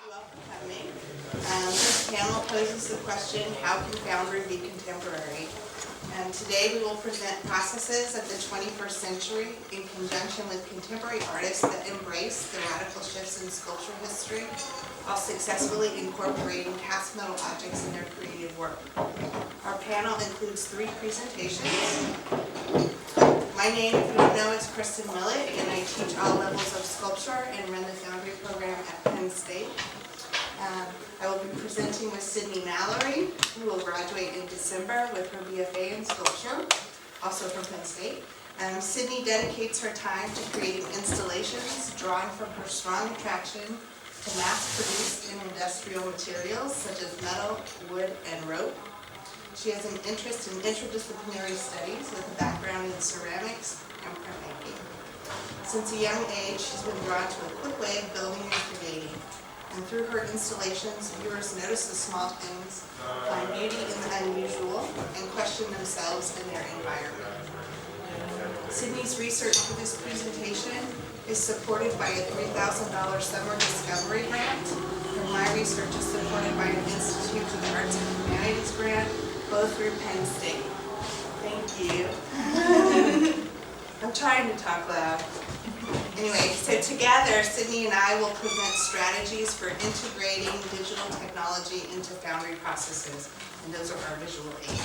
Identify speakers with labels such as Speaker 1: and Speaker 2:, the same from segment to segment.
Speaker 1: you all for coming. This panel poses the question, how can Foundry be contemporary? And today we will present processes of the 21st century in conjunction with contemporary artists that embrace the radical shifts in sculpture history while successfully incorporating cast metal objects in their creative work. Our panel includes 3 presentations. My name, if you don't know, is Cristin Millet, and I teach all levels of sculpture and run the Foundry program at Penn State. I will be presenting with Mallory, who will graduate in December with her BFA in sculpture, also from Penn State. Cyndei dedicates her time to creating installations, drawing from her strong attraction to mass-produced and industrial materials such as metal, wood, and rope. She has an interest in interdisciplinary studies with a background in ceramics and printmaking. Since a young age, she's been drawn to a quick way of building and creating. And through her installations, viewers notice the small things, find beauty in the unusual, and question themselves and their environment. Cyndei's research for this presentation is supported by a $3,000 summer discovery grant, and my research is supported by an Institute for the Arts and Humanities grant, both through Penn State. Thank you. I'm trying to talk loud. Anyway, so together, Cyndei and I will present strategies for integrating digital technology into Foundry processes, and those are our visual aids.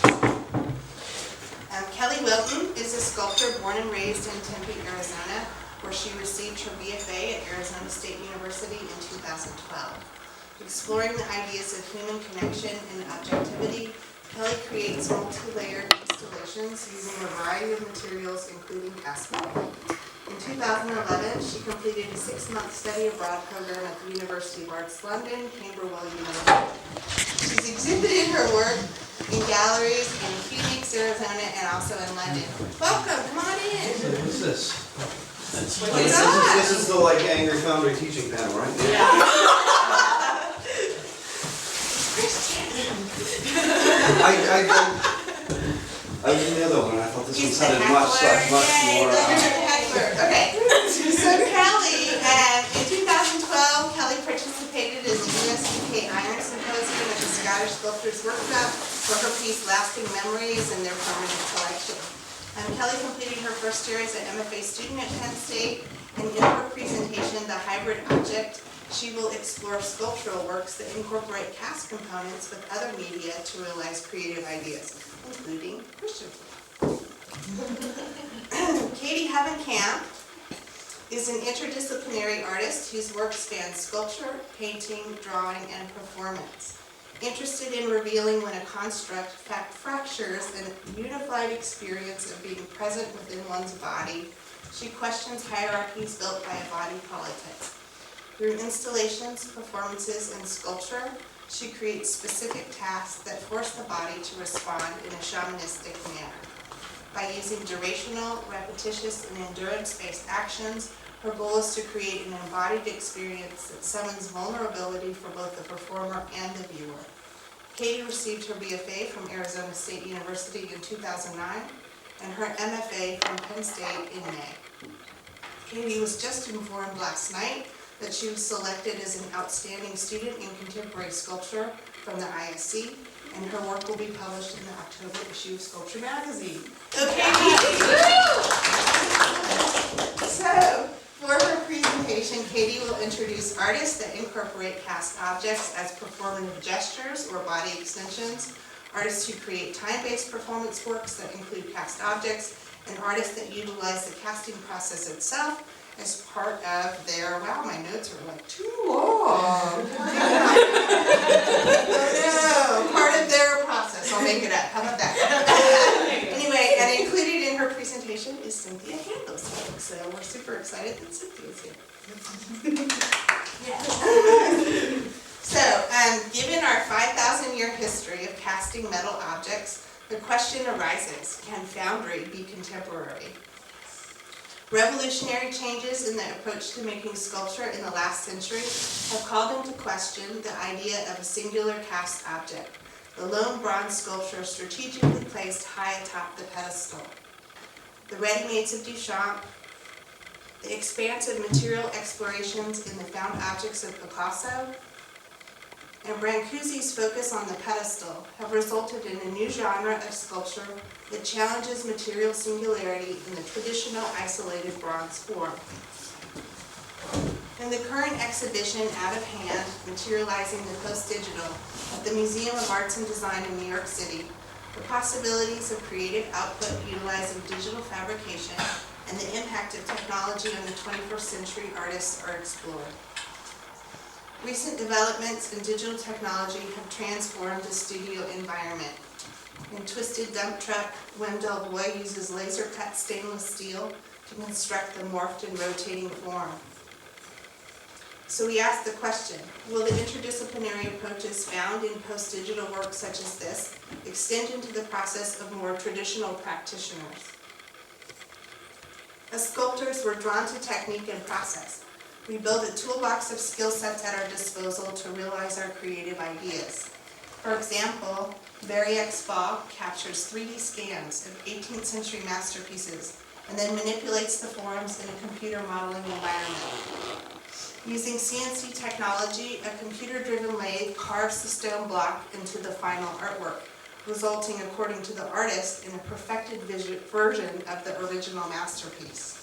Speaker 1: Wilton is a sculptor born and raised in Tempe, Arizona, where she received her BFA at Arizona State University in 2012. Exploring the ideas of human connection and objectivity, Kelly creates multi-layered installations using a variety of materials, including cast metal. In 2011, she completed a 6-month study abroad program at the University of Arts London, Camberwell University. She's exhibited her work in galleries in Phoenix, Arizona, and also in London. Welcome, come on in.
Speaker 2: Who's this?
Speaker 1: This
Speaker 2: is the angry Foundry teaching panel, right?
Speaker 1: Yeah.
Speaker 2: I was in the other one. I thought this one
Speaker 1: He's
Speaker 2: sounded
Speaker 1: the
Speaker 2: much
Speaker 1: heckler.
Speaker 2: more.
Speaker 1: Okay. So Kelly, in 2012, Kelly participated in the USDK Iron Symposium at the Scottish Sculptors Workshop for her piece Lasting Memories and Their Permanent Collection. Kelly completed her first year as an MFA student at Penn State, and in her presentation, The Hybrid Object, she will explore sculptural works that incorporate cast components with other media to realize creative ideas, including Christian. Hovencamp is an interdisciplinary artist whose work spans sculpture, painting, drawing, and performance. Interested in revealing when a construct fractures a unified experience of being present within one's body, she questions hierarchies built by a body politic. Through installations, performances, and sculpture, she creates specific tasks that force the body to respond in a shamanistic manner. By using durational, repetitious, and endurance-based actions, her goal is to create an embodied experience that summons vulnerability for both the performer and the viewer. Katie received her BFA from Arizona State University in 2009 and her MFA from Penn State in May. Katie was just informed last night that she was selected as an outstanding student in contemporary sculpture from the ISC, and her work will be published in the October issue of Sculpture Magazine. Okay. So, for her presentation, Katie will introduce artists that incorporate cast objects as performative gestures or body extensions, artists who create time-based performance works that include cast objects, and artists that utilize the casting process itself as part of their, wow, my notes are too long. No, part of their process. I'll make it up. How about that? Anyway, and included in her presentation is Cynthia Handler's work, so we're super excited that Cynthia's here. So, given our 5,000-year history of casting metal objects, the question arises, can Foundry be contemporary? Revolutionary changes in the approach to making sculpture in the last century have called into question the idea of a singular cast object, the lone bronze sculpture strategically placed high atop the pedestal. The ready-mades of Duchamp, the expansive material explorations in the found objects of Picasso, and Brancusi's focus on the pedestal have resulted in a new genre of sculpture that challenges material singularity in the traditional isolated bronze form. In the current exhibition, Out of Hand, Materializing the Post-Digital, at the Museum of Arts and Design in New York City, the possibilities of creative output utilizing digital fabrication and the impact of technology on the 21st century artists are explored. Recent developments in digital technology have transformed the studio environment. In Twisted Dump Truck, Wendell Boy uses laser-cut stainless steel to construct the morphed and rotating form. So we ask the question, will the interdisciplinary approaches found in post-digital work such as this extend into the process of more traditional practitioners? As sculptors, we're drawn to technique and process. We build a toolbox of skill sets at our disposal to realize our creative ideas. For example, Variac Spa captures 3D scans of 18th century masterpieces and then manipulates the forms in a computer modeling environment. Using CNC technology, a computer-driven lathe carves the stone block into the final artwork, resulting, according to the artist, in a perfected version of the original masterpiece.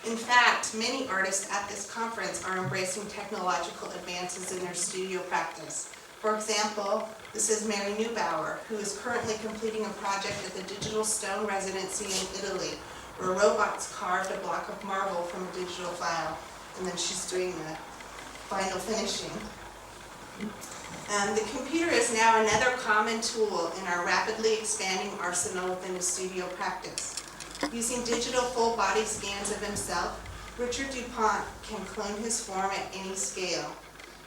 Speaker 1: In fact, many artists at this conference are embracing technological advances in their studio practice. For example, this is Mary Neubauer, who is currently completing a project at the Digital Stone Residency in Italy, where robots carved a block of marble from a digital file, and then she's doing the final finishing. The computer is now another common tool in our rapidly expanding arsenal within the studio practice. Using digital full-body scans of himself, Richard DuPont can clone his form at any scale.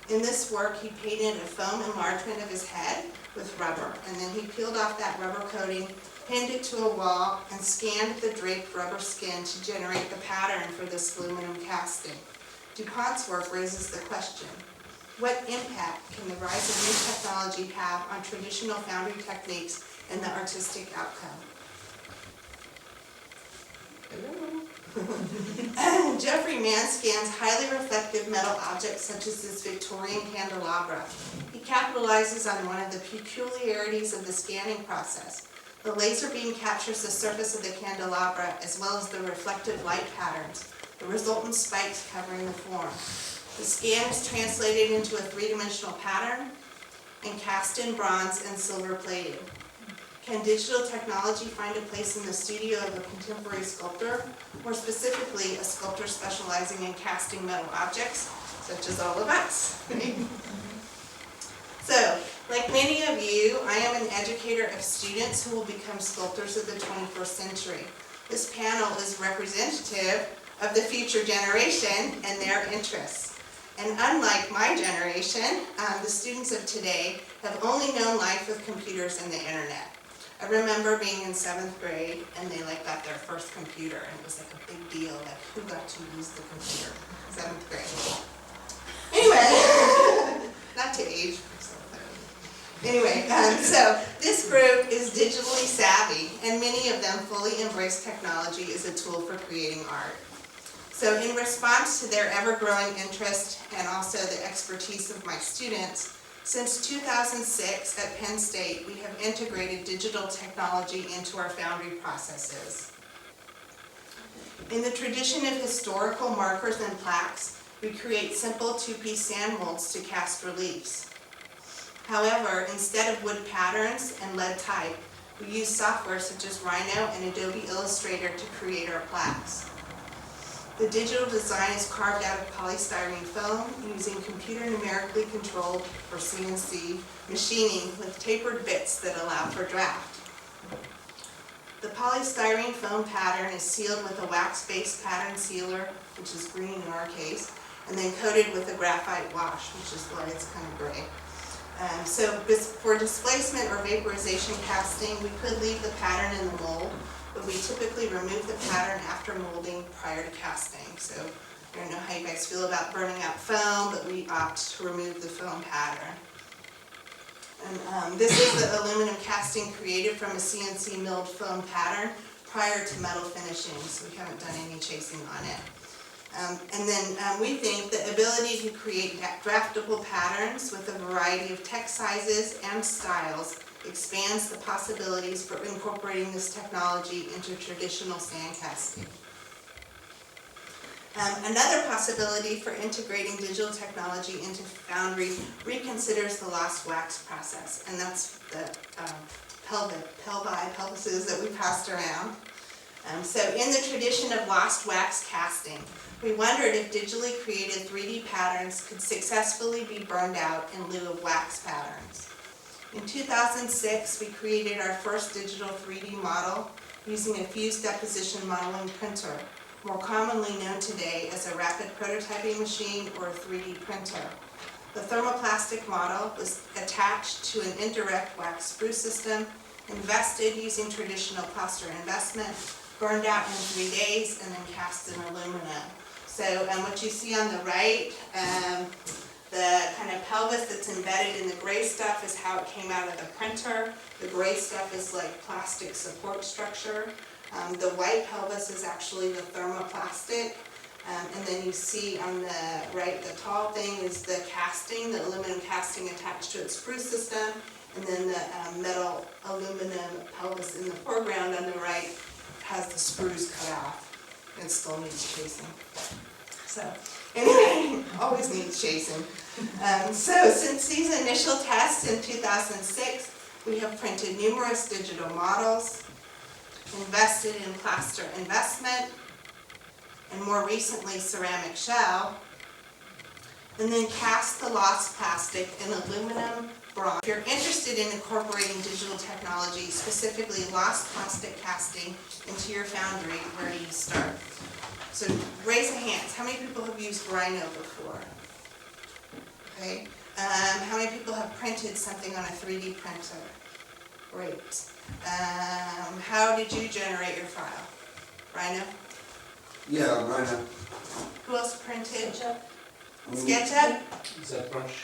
Speaker 1: In this work, he painted a foam enlargement of his head with rubber, and then he peeled off that rubber coating, pinned it to a wall, and scanned the draped rubber skin to generate the pattern for this aluminum casting. DuPont's work raises the question, what impact can the rise of new technology have on traditional foundry techniques and the artistic outcome? Jeffrey Mann scans highly reflective metal objects such as this Victorian candelabra. He capitalizes on one of the peculiarities of the scanning process. The laser beam captures the surface of the candelabra as well as the reflective light patterns, the resultant spikes covering the form. The scan is translated into a three-dimensional pattern and cast in bronze and silver plated. Can digital technology find a place in the studio of a contemporary sculptor, more specifically a sculptor specializing in casting metal objects, such as all of us? So, like many of you, I am an educator of students who will become sculptors of the 21st century. This panel is representative of the future generation and their interests. And unlike my generation, the students of today have only known life with computers and the internet. I remember being in 7th grade and they got their first computer and it was like a big deal, who got to use the computer, 7th grade. Anyway, not to age. Anyway, so this group is digitally savvy and many of them fully embrace technology as a tool for creating art. So in response to their ever-growing interest and also the expertise of my students, since 2006 at Penn State, we have integrated digital technology into our foundry processes. In the tradition of historical markers and plaques, we create simple two-piece sand molds to cast reliefs. However, instead of wood patterns and lead type, we use software such as Rhino and Adobe Illustrator to create our plaques. The digital design is carved out of polystyrene foam using computer numerically controlled, or CNC, machining with tapered bits that allow for draft. The polystyrene foam pattern is sealed with a wax-based pattern sealer, which is green in our case, and then coated with a graphite wash, which is why it's kind of gray. So for displacement or vaporization casting, we could leave the pattern in the mold, but we typically remove the pattern after molding prior to casting. So I don't know how you guys feel about burning out foam, but we opt to remove the foam pattern. And this is the aluminum casting created from a CNC milled foam pattern prior to metal finishing, so we haven't done any chasing on it. And then we think the ability to create draftable patterns with a variety of text sizes and styles expands the possibilities for incorporating this technology into traditional sand casting. Another possibility for integrating digital technology into Foundry reconsiders the lost wax process, and that's the pelvises that we passed around. So in the tradition of lost wax casting, we wondered if digitally created 3D patterns could successfully be burned out in lieu of wax patterns. In 2006, we created our first digital 3D model using a fused deposition modeling printer, more commonly known today as a rapid prototyping machine or a 3D printer. The thermoplastic model was attached to an indirect wax sprue system, invested using traditional plaster investment, burned out in 3 days, and then cast in aluminum. So what you see on the right, the kind of pelvis that's embedded in the gray stuff is how it came out of the printer. The gray stuff is like plastic support structure. The white pelvis is actually the thermoplastic. And then you see on the right, the tall thing is the casting, the aluminum casting attached to its sprue system. And then the metal aluminum pelvis in the foreground on the right has the sprues cut off. It still needs chasing. So anyway, always needs chasing. So since these initial tests in 2006, we have printed numerous digital models, invested in plaster investment, and more recently ceramic shell, and then cast the lost plastic in aluminum, bronze. If you're interested in incorporating digital technology, specifically lost plastic casting, into your Foundry, where do you start? So raise a hand. How many people have used Rhino before? Okay. How many people have printed something on a 3D printer? Great. How did you generate your file? Rhino?
Speaker 2: Yeah, Rhino.
Speaker 1: Who else printed?
Speaker 3: SketchUp.
Speaker 1: SketchUp?
Speaker 4: ZBrush.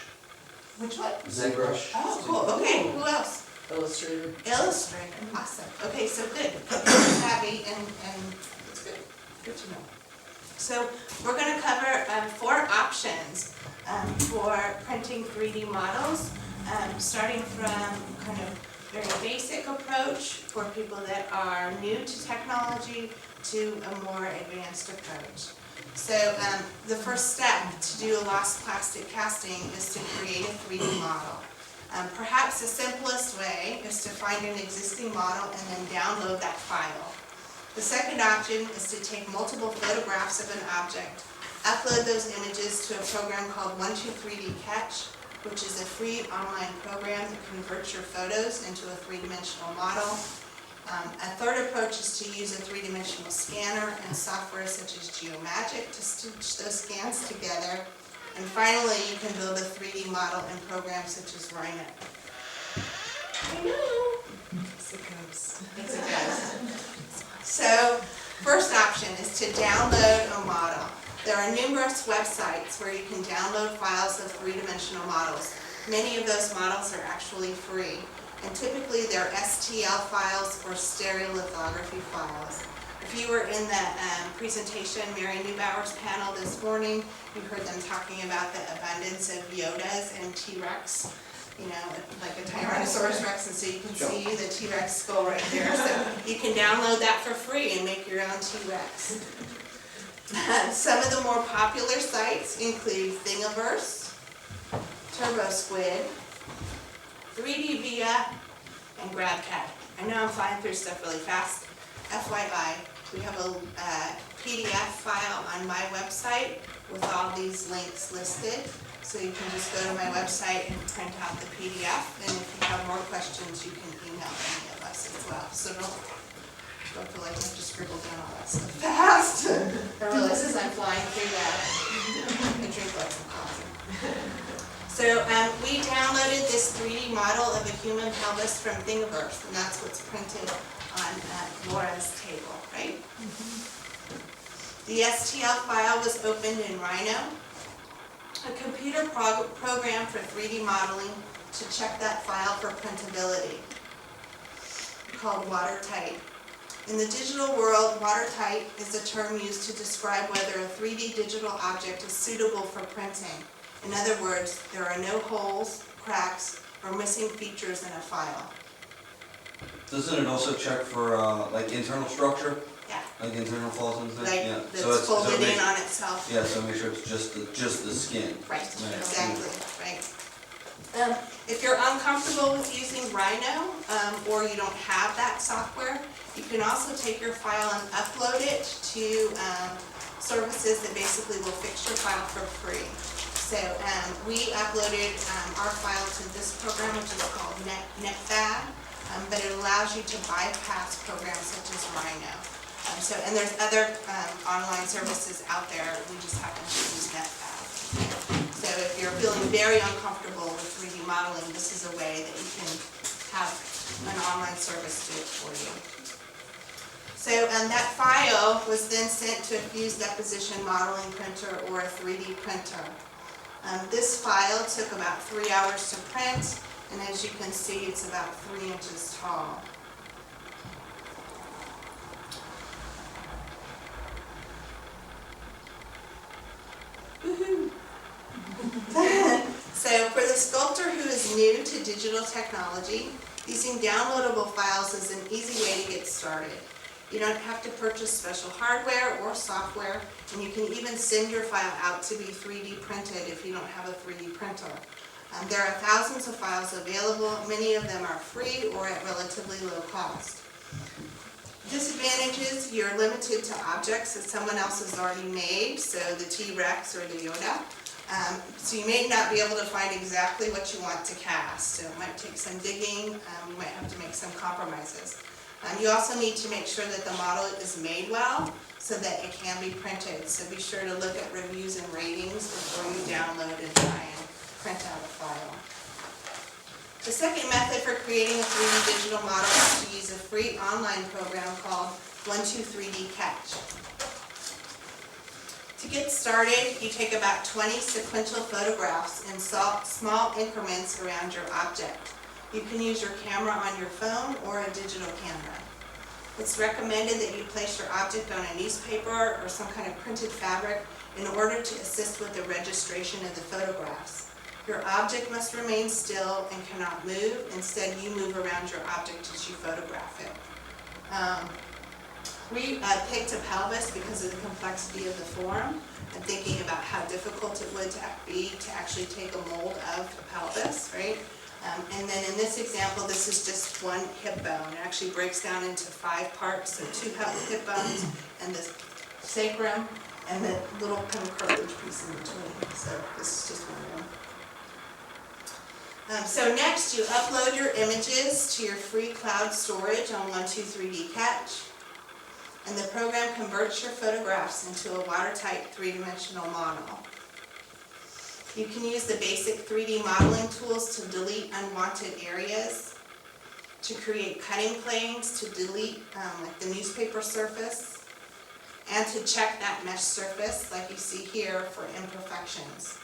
Speaker 1: Which one?
Speaker 2: ZBrush.
Speaker 1: Oh, cool. Okay. Who else?
Speaker 3: Illustrator.
Speaker 1: Illustrator. Awesome. Okay, so good. You're savvy and it's good. Good to know. So we're going to cover 4 options for printing 3D models, starting from kind of very basic approach for people that are new to technology to a more advanced approach. So the first step to do a lost plastic casting is to create a 3D model. Perhaps the simplest way is to find an existing model and then download that file. The second option is to take multiple photographs of an object, upload those images to a program called 123D Catch, which is a free online program that converts your photos into a 3-dimensional model. A third approach is to use a 3-dimensional scanner and software such as Geomagic to stitch those scans together. And finally, you can build a 3D model in programs such as Rhino. I know. It's a ghost. It's a ghost. So, first option is to download a model. There are numerous websites where you can download files of 3-dimensional models. Many of those models are actually free. And typically they're STL files or stereolithography files. If you were in the presentation, Mary Neubauer's panel this morning, you heard them talking about the abundance of Yodas and T-Rex, you know, like a Tyrannosaurus Rex, and so you can see the T-Rex skull right there. So you can download that for free and make your own T-Rex. Some of the more popular sites include Thingiverse, TurboSquid, 3D Via, and GrabCAD. I know I'm flying through stuff really fast. FYI, we have a PDF file on my website with all these links listed. So you can just go to my website and print out the PDF. And if you have more questions, you can email any of us as well. So don't feel like I have to scribble down all that stuff fast. I realize as I'm flying through that, I drink lots of coffee. So we downloaded this 3D model of a human pelvis from Thingiverse, and that's what's printed on Laura's table, right? The STL file was opened in Rhino, a computer program for 3D modeling to check that file for printability, called Watertight. In the digital world, watertight is a term used to describe whether a 3D digital object is suitable for printing. In other words, there are no holes, cracks, or missing features in a file.
Speaker 2: Doesn't it also check for like internal structure,
Speaker 1: Yeah,
Speaker 2: like internal flaws and things?
Speaker 1: like
Speaker 2: Yeah.
Speaker 1: that's folded in on itself.
Speaker 2: Yeah, so make sure it's just the skin.
Speaker 1: Right,
Speaker 2: Yeah.
Speaker 1: exactly, right. If you're uncomfortable with using Rhino, or you don't have that software, you can also take your file and upload it to services that basically will fix your file for free. So we uploaded our file to this program, which is called NetFab, but it allows you to bypass programs such as Rhino. And there's other online services out there. We just happen to use NetFab. So if you're feeling very uncomfortable with 3D modeling, this is a way that you can have an online service do it for you. So that file was then sent to a fused deposition modeling printer or a 3D printer. This file took about 3 hours to print, and as you can see, it's about 3 inches tall. Woohoo! So for the sculptor who is new to digital technology, using downloadable files is an easy way to get started. You don't have to purchase special hardware or software, and you can even send your file out to be 3D printed if you don't have a 3D printer. There are thousands of files available. Many of them are free or at relatively low cost. Disadvantages, you're limited to objects that someone else has already made, so the T-Rex or the Yoda. So you may not be able to find exactly what you want to cast. So it might take some digging. You might have to make some compromises. You also need to make sure that the model is made well so that it can be printed. So be sure to look at reviews and ratings before you download and try and print out a file. The second method for creating a 3D digital model is to use a free online program called 123D Catch. To get started, you take about 20 sequential photographs in small increments around your object. You can use your camera on your phone or a digital camera. It's recommended that you place your object on a newspaper or some kind of printed fabric in order to assist with the registration of the photographs. Your object must remain still and cannot move. Instead, you move around your object as you photograph it. We picked a pelvis because of the complexity of the form and thinking about how difficult it would be to actually take a mold of a pelvis, right? And then in this example, this is just one hip bone. It actually breaks down into 5 parts, so 2 hip bones and the sacrum and the little kind of cartilage piece in between. So this is just one of them. So next, you upload your images to your free cloud storage on 123D Catch. And the program converts your photographs into a watertight 3-dimensional model. You can use the basic 3D modeling tools to delete unwanted areas, to create cutting planes, to delete like the newspaper surface, and to check that mesh surface like you see here for imperfections.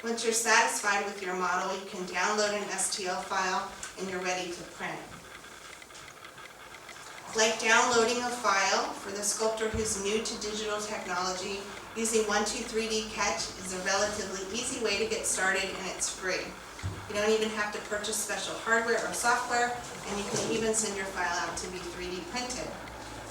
Speaker 1: Once you're satisfied with your model, you can download an STL file and you're ready to print. Like downloading a file, for the sculptor who's new to digital technology, using 123D Catch is a relatively easy way to get started, and it's free. You don't even have to purchase special hardware or software, and you can even send your file out to be 3D printed.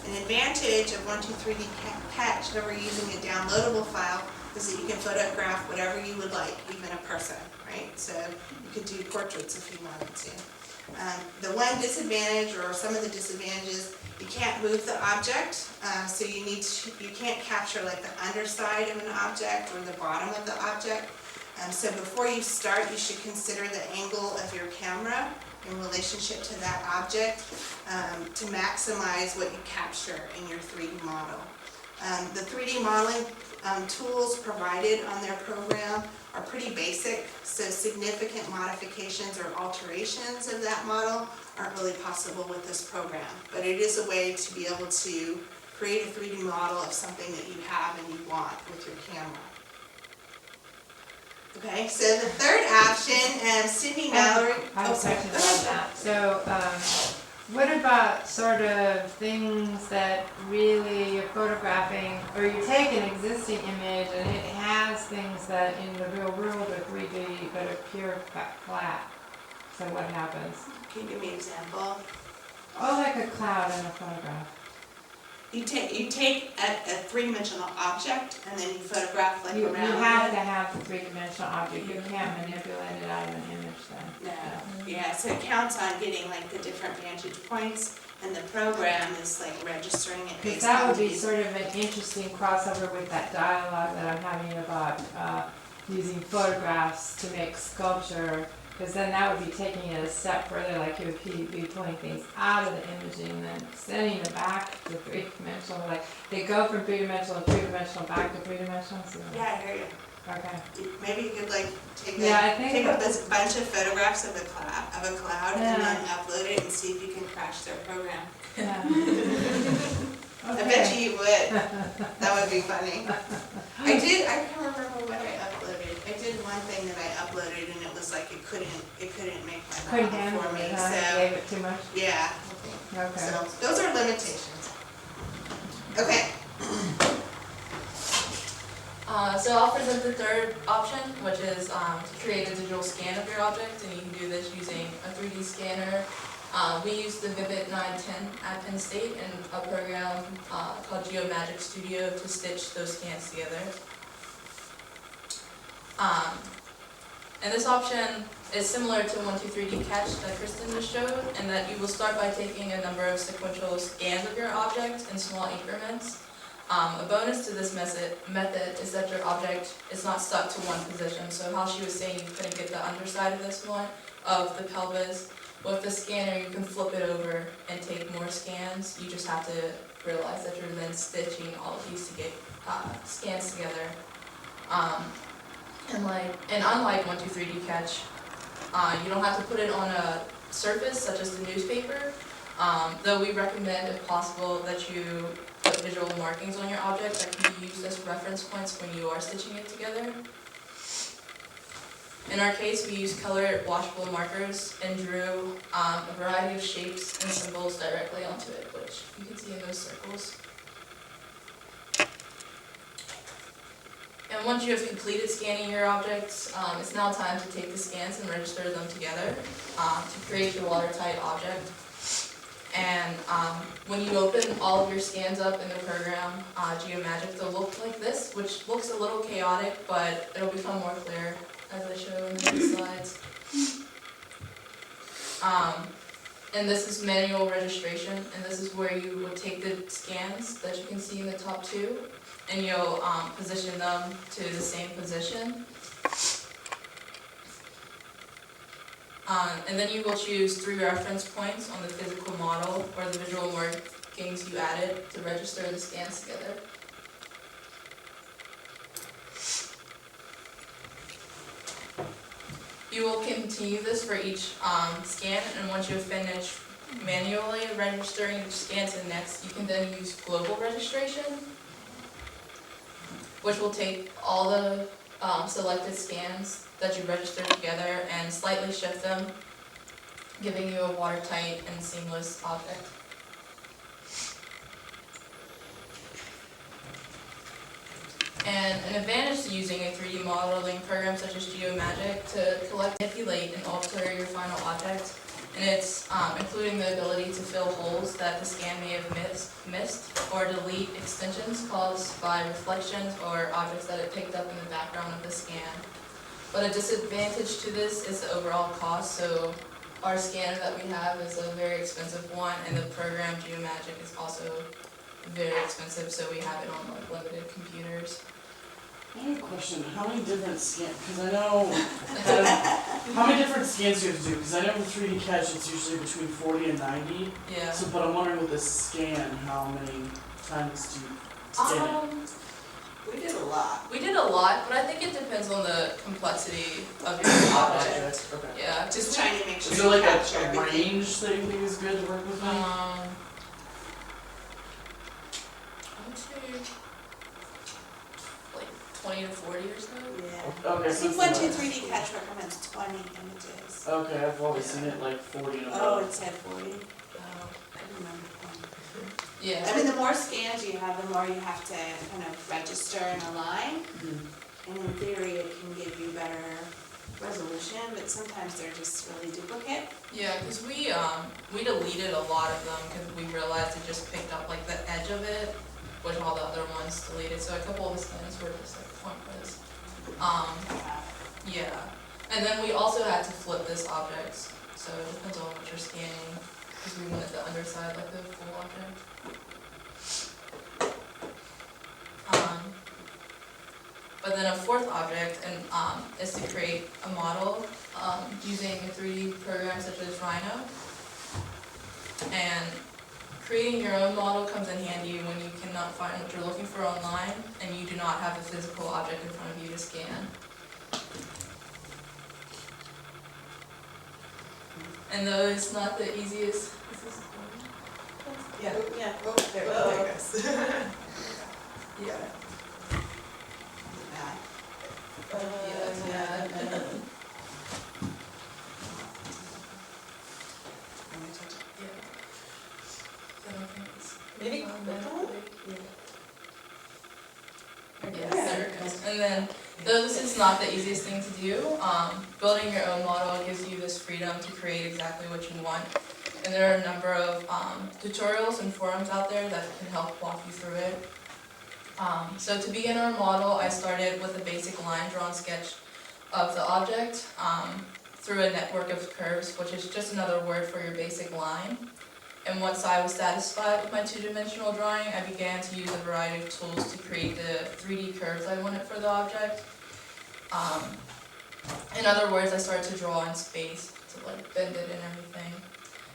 Speaker 1: An advantage of 123D Catch over using a downloadable file is that you can photograph whatever you would like, even a person, right? So you could do portraits if you wanted to. The one disadvantage, or some of the disadvantages, you can't move the object, so you can't capture like the underside of an object or the bottom of the object. So before you start, you should consider the angle of your camera in relationship to that object to maximize what you capture in your 3D model. The 3D modeling tools provided on their program are pretty basic, so significant modifications or alterations of that model aren't really possible with this program. But it is a way to be able to create a 3D model of something that you have and you want with your camera. Okay, so the third option, Cyndei, Mallory.
Speaker 3: I have a question about that. So What about sort of things that really you're photographing, or you take an existing image and it has things that in the real world are 3D but are pure flat? So what happens?
Speaker 1: Can you give me an example?
Speaker 3: Oh, like a cloud in a photograph.
Speaker 1: You take a three-dimensional object and then you photograph like
Speaker 3: You
Speaker 1: around
Speaker 3: have
Speaker 1: it.
Speaker 3: to have the three-dimensional object. You can't manipulate it out of an image then.
Speaker 1: No, yeah, so it counts on getting like the different vantage points, and the program is like registering it
Speaker 3: Because
Speaker 1: based
Speaker 3: that
Speaker 1: on
Speaker 3: would be
Speaker 1: these.
Speaker 3: sort of an interesting crossover with that dialogue that I'm having about using photographs to make sculpture. Because then that would be taking it a step further, like you would be pulling things out of the imaging and then sending it back to three-dimensional. Like they go from three-dimensional to three-dimensional back to three-dimensional. So,
Speaker 1: Yeah, I hear you.
Speaker 3: okay.
Speaker 1: Maybe you could like take
Speaker 3: Yeah, I think
Speaker 1: take
Speaker 3: that-
Speaker 1: up this bunch of photographs of a cloud
Speaker 3: Yeah.
Speaker 1: and then upload it and see if you can crash their program.
Speaker 3: Yeah.
Speaker 1: I bet you would. That would be funny. I can't remember what I uploaded. I did one thing that I uploaded and it was like it couldn't make my
Speaker 3: Couldn't
Speaker 1: model
Speaker 3: handle
Speaker 1: for me.
Speaker 3: it,
Speaker 1: So
Speaker 3: gave it too much.
Speaker 1: yeah.
Speaker 3: Okay.
Speaker 1: So those are limitations. Okay.
Speaker 4: So I'll present the third option, which is to create a digital scan of your object, and you can do this using a 3D scanner. We use the Vivid 910 at Penn State and a program called Geomagic Studio to stitch those scans together. And this option is similar to 123D Catch that Cristin just showed, in that you will start by taking a number of sequential scans of your object in small increments. A bonus to this method is that your object is not stuck to one position. So how she was saying you couldn't get the underside of this one, of the pelvis, with the scanner you can flip it over and take more scans. You just have to realize that you're then stitching all of these to get scans together. And unlike 123D Catch, you don't have to put it on a surface such as the newspaper, though we recommend, if possible, that you put visual markings on your object that can be used as reference points when you are stitching it together. In our case, we used colored washable markers and drew a variety of shapes and symbols directly onto it, which you can see in those circles. And once you have completed scanning your objects, it's now time to take the scans and register them together to create your watertight object. And when you open all of your scans up in the program, Geomagic, they'll look like this, which looks a little chaotic, but it'll become more clear as I show in the next slides. And this is manual registration, and this is where you would take the scans that you can see in the top two, and you'll position them to the same position. And then you will choose 3 reference points on the physical model or the visual markings you added to register the scans together. You will continue this for each scan, and once you have finished manually registering each scan to the next, you can then use global registration, which will take all the selected scans that you registered together and slightly shift them, giving you a watertight and seamless object. And an advantage to using a 3D modeling program such as Geomagic to collect, manipulate, and alter your final object, and it's including the ability to fill holes that the scan may have missed, or delete extensions caused by reflections or objects that it picked up in the background of the scan. But a disadvantage to this is the overall cost. So our scanner that we have is a very expensive one, and the program Geomagic is also very expensive, so we have it on like limited computers.
Speaker 5: I have a question. How many different scans? Because I know, how many different scans do you have to do? Because I know with 3D Catch it's usually between 40 and 90.
Speaker 4: Yeah.
Speaker 5: So, but I'm wondering with this scan, how many times do you scan it?
Speaker 1: We did a lot.
Speaker 4: We did a lot, but I think it depends on the complexity of your object.
Speaker 5: Okay.
Speaker 4: Yeah,
Speaker 1: Just trying to make sure
Speaker 5: Is
Speaker 1: you
Speaker 5: there like
Speaker 1: capture
Speaker 5: a
Speaker 1: everything.
Speaker 5: range that you think is good to work with?
Speaker 4: I would say like 20 to 40 or so.
Speaker 1: Yeah.
Speaker 5: Okay,
Speaker 1: I
Speaker 5: so
Speaker 1: think
Speaker 5: it's
Speaker 1: 123D Catch recommends 20 images.
Speaker 5: Okay, I've always seen it like 40 and
Speaker 1: Oh,
Speaker 5: above.
Speaker 1: it said 40. I remember.
Speaker 4: Yeah.
Speaker 1: I mean, the more scans you have, the more you have to kind of register in a line. And in theory, it can give you better resolution, but sometimes they're just really duplicate.
Speaker 4: Yeah, because we deleted a lot of them because we realized it just picked up like the edge of it, which all the other ones deleted. So a couple of the scans were just like pointless. Yeah, and then we also had to flip this object, so it depends on what you're scanning, because we wanted the underside like the full object. But then a fourth object is to create a model using a 3D program such as Rhino. And creating your own model comes in handy when you cannot find what you're looking for online and you do not have a physical object in front of you to scan. And though it's not the easiest,
Speaker 1: Yeah. Yeah. Oh, there it goes.
Speaker 4: yeah.
Speaker 1: Maybe.
Speaker 4: Yeah, there it goes. And then, though this is not the easiest thing to do, building your own model gives you this freedom to create exactly what you want. And there are a number of tutorials and forums out there that can help walk you through it. So to begin our model, I started with a basic line drawn sketch of the object through a network of curves, which is just another word for your basic line. And once I was satisfied with my two-dimensional drawing, I began to use a variety of tools to create the 3D curves I wanted for the object. In other words, I started to draw in space to like bend it and everything.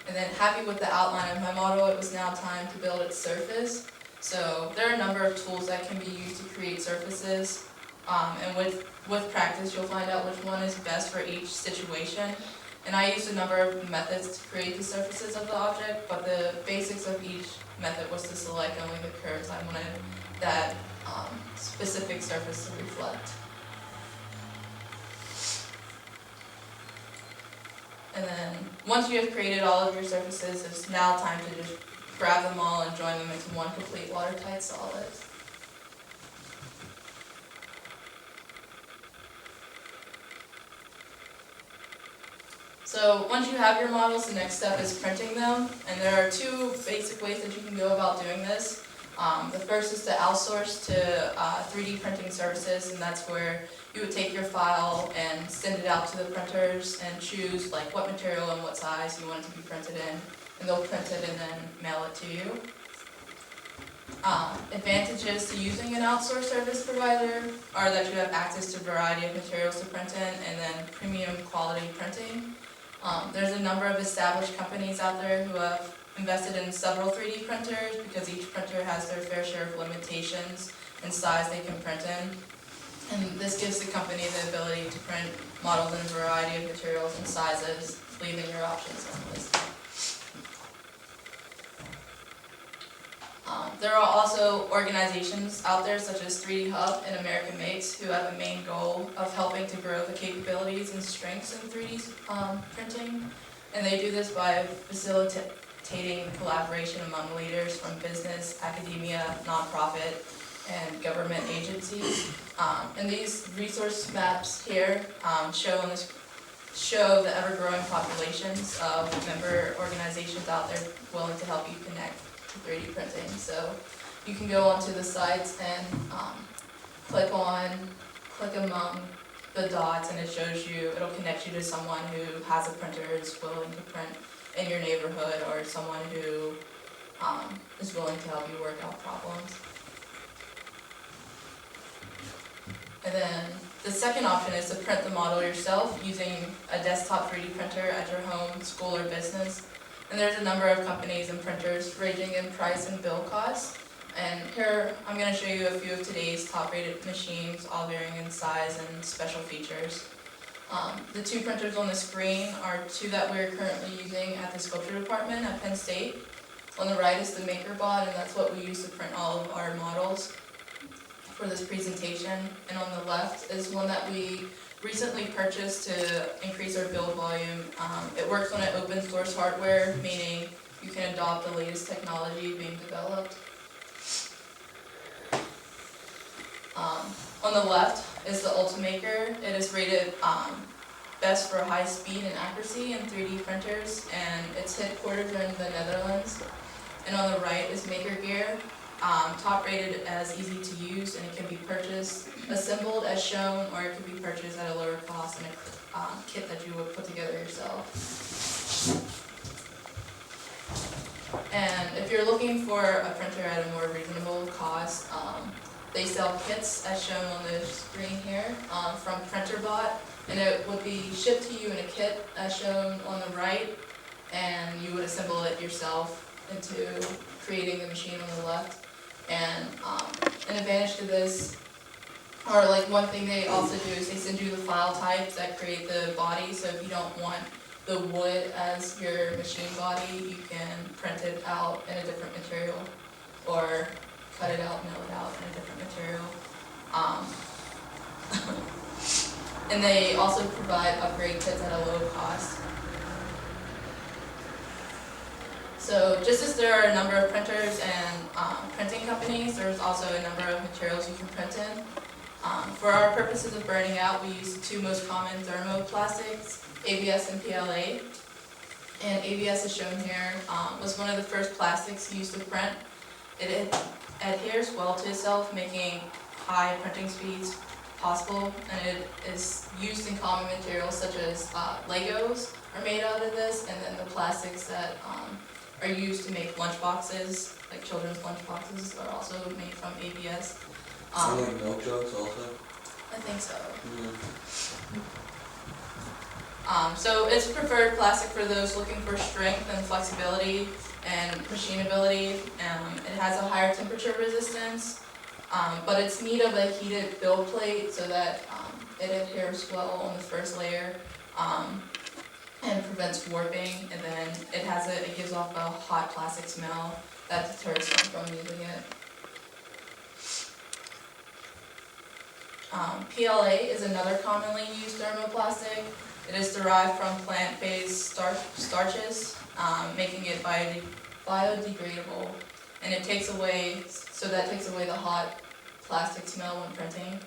Speaker 4: And then happy with the outline of my model, it was now time to build its surface. So there are a number of tools that can be used to create surfaces. And with practice, you'll find out which one is best for each situation. And I used a number of methods to create the surfaces of the object, but the basics of each method was to select only the curves I wanted that specific surface to reflect. And then once you have created all of your surfaces, it's now time to just grab them all and join them into one complete watertight solid. So once you have your models, the next step is printing them, and there are two basic ways that you can go about doing this. The first is to outsource to 3D printing services, and that's where you would take your file and send it out to the printers and choose like what material and what size you want it to be printed in, and they'll print it and then mail it to you. Advantages to using an outsourced service provider are that you have access to a variety of materials to print in, and then premium quality printing. There's a number of established companies out there who have invested in several 3D printers because each printer has their fair share of limitations and size they can print in. And this gives the company the ability to print models in a variety of materials and sizes, leaving your options endless. There are also organizations out there such as 3D Hub and American Makes who have a main goal of helping to grow the capabilities and strengths in 3D printing. And they do this by facilitating collaboration among leaders from business, academia, nonprofit, and government agencies. And these resource maps here show the ever-growing populations of member organizations out there willing to help you connect to 3D printing. So you can go onto the sites and click among the dots, and it shows you, it'll connect you to someone who has a printer and is willing to print in your neighborhood, or someone who is willing to help you work out problems. And then the second option is to print the model yourself using a desktop 3D printer at your home, school, or business. And there's a number of companies and printers ranging in price and build costs. And here I'm going to show you a few of today's top rated machines, all varying in size and special features. The two printers on the screen are two that we're currently using at the sculpture department at Penn State. On the right is the MakerBot, and that's what we use to print all of our models for this presentation. And on the left is one that we recently purchased to increase our build volume. It works on an open source hardware, meaning you can adopt the latest technology being developed. On the left is the Ultimaker. It is rated best for high speed and accuracy in 3D printers, and it's headquartered in the Netherlands. And on the right is Maker Gear, top rated as easy to use, and it can be purchased assembled as shown, or it can be purchased at a lower cost in a kit that you would put together yourself. And if you're looking for a printer at a more reasonable cost, they sell kits as shown on the screen here from PrinterBot, and it would be shipped to you in a kit as shown on the right, and you would assemble it yourself into creating the machine on the left. And an advantage to this, or like one thing they also do, is they send you the file types that create the body. So if you don't want the wood as your machine body, you can print it out in a different material, or cut it out, mill it out in a different material. And they also provide upgrade kits at a low cost. So just as there are a number of printers and printing companies, there's also a number of materials you can print in. For our purposes of burning out, we use the two most common thermoplastics, ABS and PLA. And ABS, is shown here, was one of the first plastics used to print. It adheres well to itself, making high printing speeds possible, and it is used in common materials such as Legos are made out of this, and then the plastics that are used to make lunch boxes, like children's lunch boxes, are also made from ABS.
Speaker 2: Like milk jugs also?
Speaker 4: I think so.
Speaker 2: Yeah.
Speaker 4: So it's preferred plastic for those looking for strength and flexibility and machinability. It has a higher temperature resistance, but it's in need of a heated build plate so that it adheres well on the first layer and prevents warping. And then it gives off a hot plastic smell that deters someone from using it. PLA is another commonly used thermoplastic. It is derived from plant-based starches, making it biodegradable, and it takes away the hot plastic smell when printing.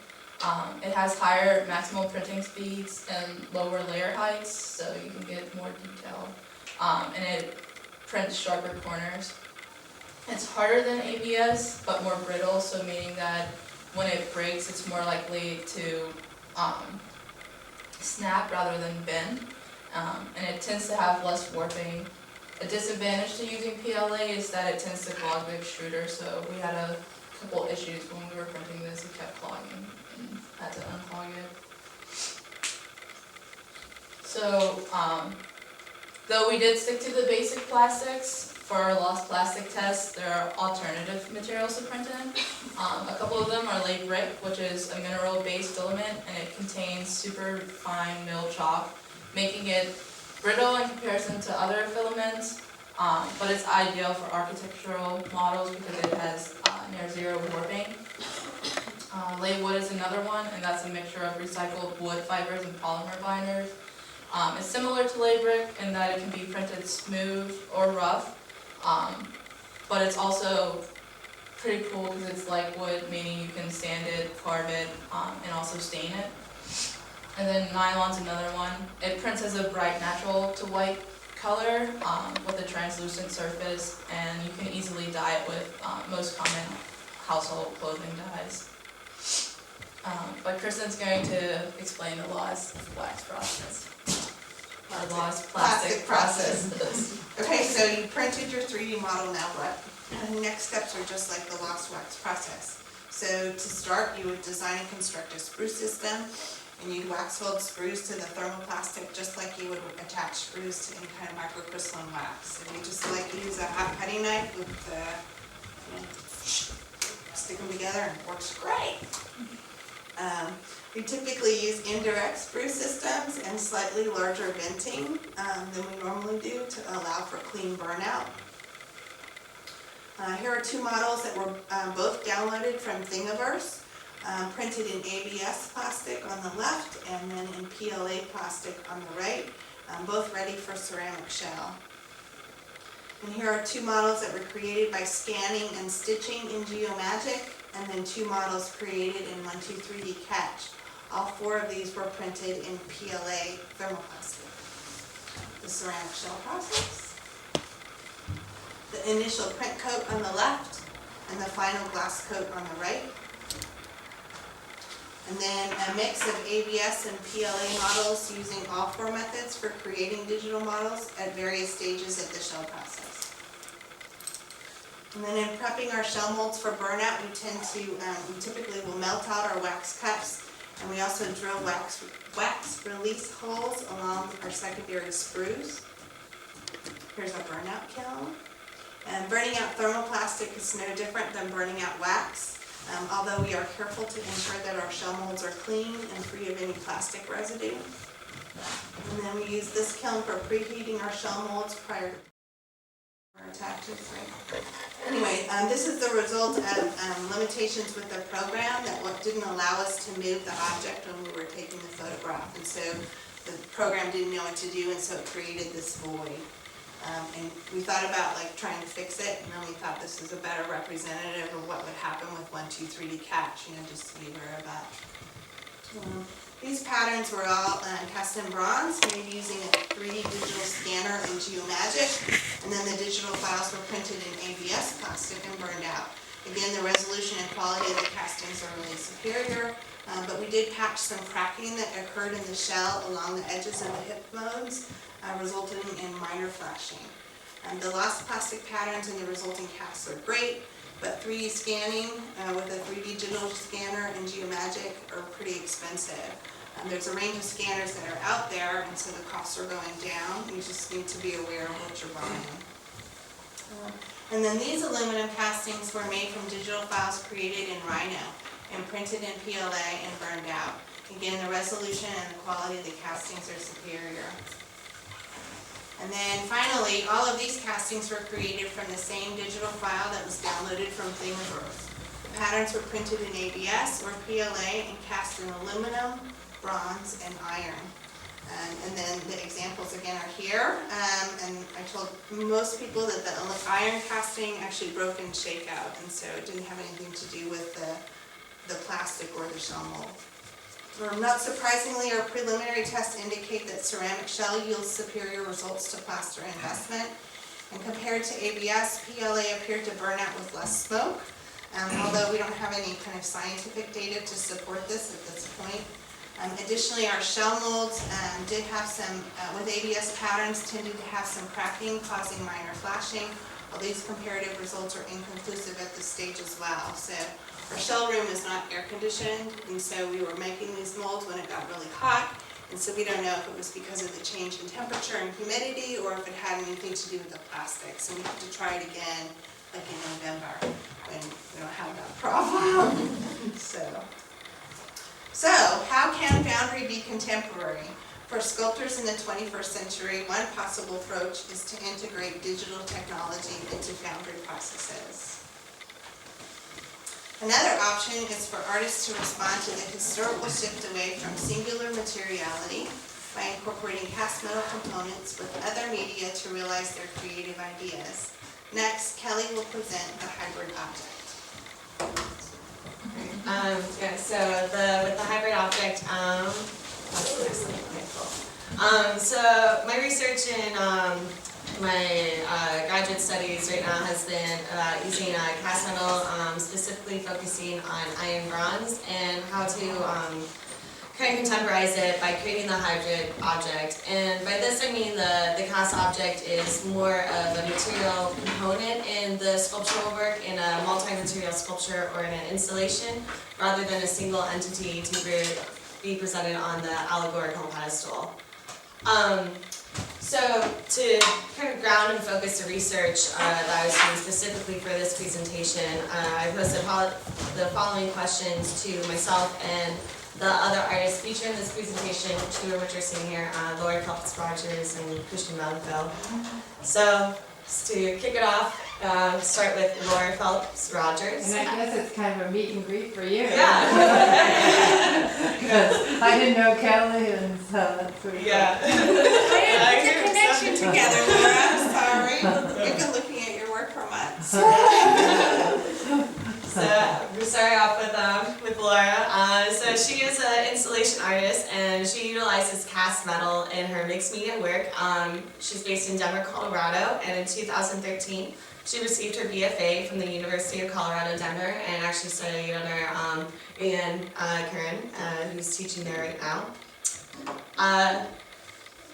Speaker 4: It has higher maximal printing speeds and lower layer heights, so you can get more detail, and it prints sharper corners. It's harder than ABS, but more brittle, so meaning that when it breaks, it's more likely to snap rather than bend, and it tends to have less warping. A disadvantage to using PLA is that it tends to clog the extruder, so we had a couple issues when we were printing this. It kept clogging and had to unclog it. So, though we did stick to the basic plastics, for our lost plastic test, there are alternative materials to print in. A couple of them are laid brick, which is a mineral-based filament, and it contains super fine mill chalk, making it brittle in comparison to other filaments, but it's ideal for architectural models because it has near zero warping. Laid wood is another one, and that's a mixture of recycled wood fibers and polymer binders. It's similar to laid brick in that it can be printed smooth or rough, but it's also pretty cool because it's like wood, meaning you can sand it, carve it, and also stain it. And then nylon's another one. It prints as a bright natural to white color with a translucent surface, and you can easily dye it with most common household clothing dyes. But Cristin's going to explain the lost wax process. Or lost plastic processes.
Speaker 1: Okay, so you printed your 3D model, now what? And the next steps are just like the lost wax process. So to start, you would design and construct a sprue system, and you'd wax weld sprues to the thermoplastic just like you would attach sprues to any kind of microcrystalline wax. And you just like use a hot cutting knife with stick them together and it works great. We typically use indirect sprue systems and slightly larger venting than we normally do to allow for clean burnout. Here are two models that were both downloaded from Thingiverse, printed in ABS plastic on the left and then in PLA plastic on the right, both ready for ceramic shell. And here are 2 models that were created by scanning and stitching in Geomagic, and then 2 models created in 123D Catch. All 4 of these were printed in PLA thermoplastic. The ceramic shell process, the initial print coat on the left, and the final glass coat on the right. And then a mix of ABS and PLA models using all 4 methods for creating digital models at various stages of the shell process. And then in prepping our shell molds for burnout, we typically will melt out our wax cups, and we also drill wax release holes along our secondary sprues. Here's our burnout kiln. And burning out thermoplastic is no different than burning out wax, although we are careful to ensure that our shell molds are clean and free of any plastic residue. And then we use this kiln for preheating our shell molds prior to our tactics, right? Anyway, this is the result of limitations with the program that didn't allow us to move the object when we were taking the photograph. And so the program didn't know what to do, and so it created this void. And we thought about trying to fix it, and then we thought this is a better representative of what would happen with 123D Catch, just to be aware of that. These patterns were all cast in bronze, made using a 3D digital scanner in Geomagic, and then the digital files were printed in ABS plastic and burned out. Again, the resolution and quality of the castings are really superior, but we did catch some cracking that occurred in the shell along the edges of the hip bones, resulting in minor flashing. The lost plastic patterns and the resulting casts are great, but 3D scanning with a 3D digital scanner in Geomagic are pretty expensive. There's a range of scanners that are out there, and so the costs are going down. You just need to be aware of what you're buying. And then these aluminum castings were made from digital files created in Rhino and printed in PLA and burned out. Again, the resolution and the quality of the castings are superior. And then finally, all of these castings were created from the same digital file that was downloaded from Thingiverse. The patterns were printed in ABS or PLA and cast in aluminum, bronze, and iron. And then the examples again are here. And I told most people that the iron casting actually broke in shakeout, and so it didn't have anything to do with the plastic or the shell mold. Not surprisingly, our preliminary tests indicate that ceramic shell yields superior results to plaster investment. And compared to ABS, PLA appeared to burn out with less smoke, although we don't have any kind of scientific data to support this at this point. Additionally, our shell molds did have some, with ABS patterns, tended to have some cracking causing minor flashing, while these comparative results are inconclusive at this stage as well. So our shell room is not air conditioned, and so we were making these molds when it got really hot, and so we don't know if it was because of the change in temperature and humidity or if it had anything to do with the plastic. So we have to try it again like in November when we don't have that problem. So how can Foundry be contemporary? For sculptors in the 21st century, one possible approach is to integrate digital technology into Foundry processes. Another option is for artists to respond to the historical shift away from singular materiality by incorporating cast metal components with other media to realize their creative ideas. Next, Kelly will present the hybrid object.
Speaker 6: So with the hybrid object, so my research in my graduate studies right now has been about using cast metal, specifically focusing on iron bronze and how to kind of contemporize it by creating the hybrid object. And by this I mean the cast object is more of a material component in the sculptural work, in a multi-material sculpture or in an installation, rather than a single entity to be presented on the allegorical pedestal. So to kind of ground and focus the research that I was doing specifically for this presentation, I posted the following questions to myself and the other artists featured in this presentation, two of which are sitting here, Laura Phelps-Rogers and Cristin. So, just to kick it off, start with Laura Phelps-Rogers.
Speaker 3: And I guess it's kind of a meet and greet for you.
Speaker 6: Yeah.
Speaker 3: Because I didn't know Kelly, and so that's pretty cool.
Speaker 6: Yeah.
Speaker 1: I didn't put the connection together, Laura. I'm sorry. You can
Speaker 6: So we're starting off with Laura. So she is an installation artist, and she utilizes cast metal in her mixed media work. She's based in Denver, Colorado, and in 2013 she received her BFA from the University of Colorado, Denver, and actually studied under Ian Curran, who's teaching there right now.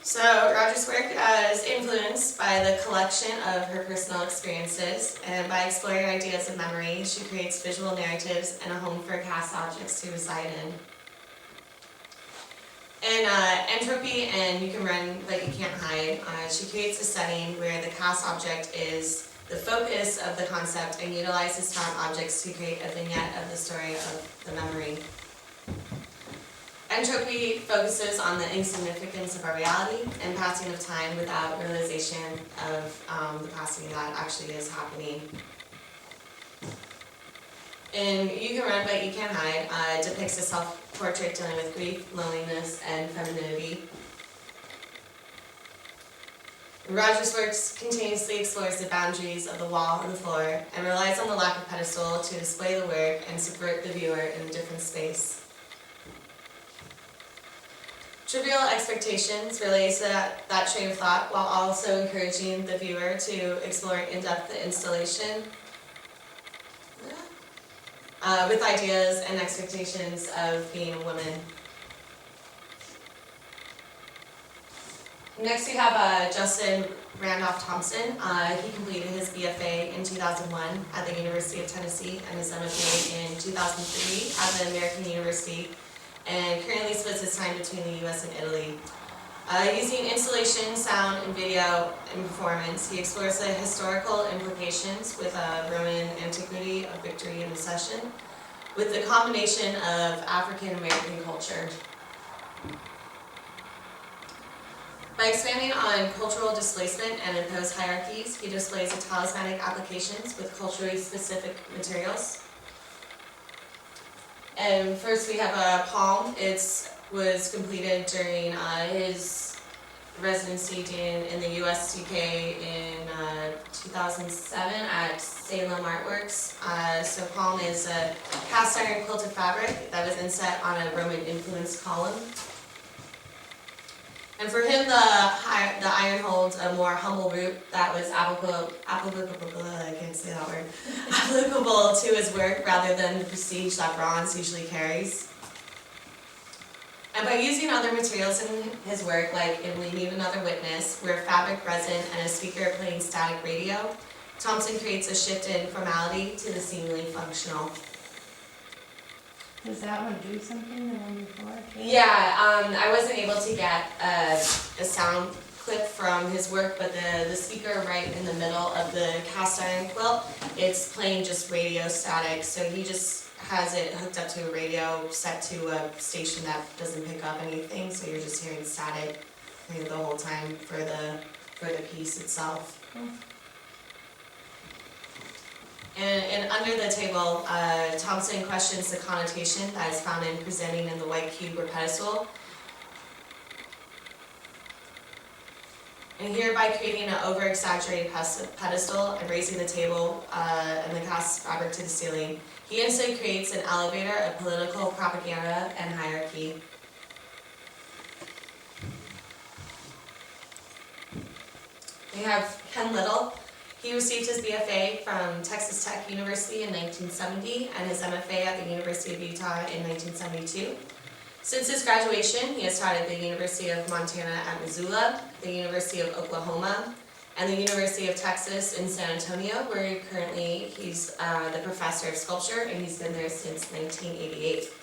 Speaker 6: So Roger's work is influenced by the collection of her personal experiences, and by exploring ideas of memory, she creates visual narratives and a home for cast objects to reside in. In Entropy and You Can Run But You Can't Hide, she creates a setting where the cast object is the focus of the concept and utilizes found objects to create a vignette of the story of the memory. Entropy focuses on the insignificance of our reality and passing of time without realization of the passing that actually is happening. In You Can Run But You Can't Hide, depicts a self-portrait dealing with grief, loneliness, and femininity. Roger's works continuously explores the boundaries of the wall and the floor and relies on the lack of pedestal to display the work and subvert the viewer in a different space. Trivial Expectations relates to that train of thought while also encouraging the viewer to explore in-depth the installation with ideas and expectations of being a woman. Next we have Justin Randolph Thompson. He completed his BFA in 2001 at the University of Tennessee and his MFA in 2003 at the American University, and currently splits his time between the US and Italy. Using installation, sound, and video and performance, he explores the historical implications with Roman antiquity of victory and recession, with the combination of African American culture. By expanding on cultural displacement and imposed hierarchies, he displays talismanic applications with culturally specific materials. And first we have a palm. It was completed during his residency in the USTK in 2007 at Salem Artworks. So palm is a cast iron quilted fabric that was inset on a Roman influenced column. And for him, the iron holds a more humble root that was applicable to his work rather than the prestige that bronze usually carries. And by using other materials in his work, like in We Need Another Witness, where fabric, resin, and a speaker are playing static radio, Thompson creates a shift in formality to the seemingly functional.
Speaker 3: Does that one do something, the one before?
Speaker 6: Yeah, I wasn't able to get a sound clip from his work, but the speaker right in the middle of the cast iron quilt, it's playing just radio static, so he just has it hooked up to a radio set to a station that doesn't pick up anything, so you're just hearing static the whole time for the piece itself. And under the table, Thompson questions the connotation that is found in presenting in the white cube or pedestal. And here, by creating an over-exaggerated pedestal and raising the table and the cast fabric to the ceiling, he instead creates an elevator of political propaganda and hierarchy. We have Ken Little. He received his BFA from Texas Tech University in 1970 and his MFA at the University of Utah in 1972. Since his graduation, he has taught at the University of Montana at Missoula, the University of Oklahoma, and the University of Texas in San Antonio, where currently he's the professor of sculpture, and he's been there since 1988.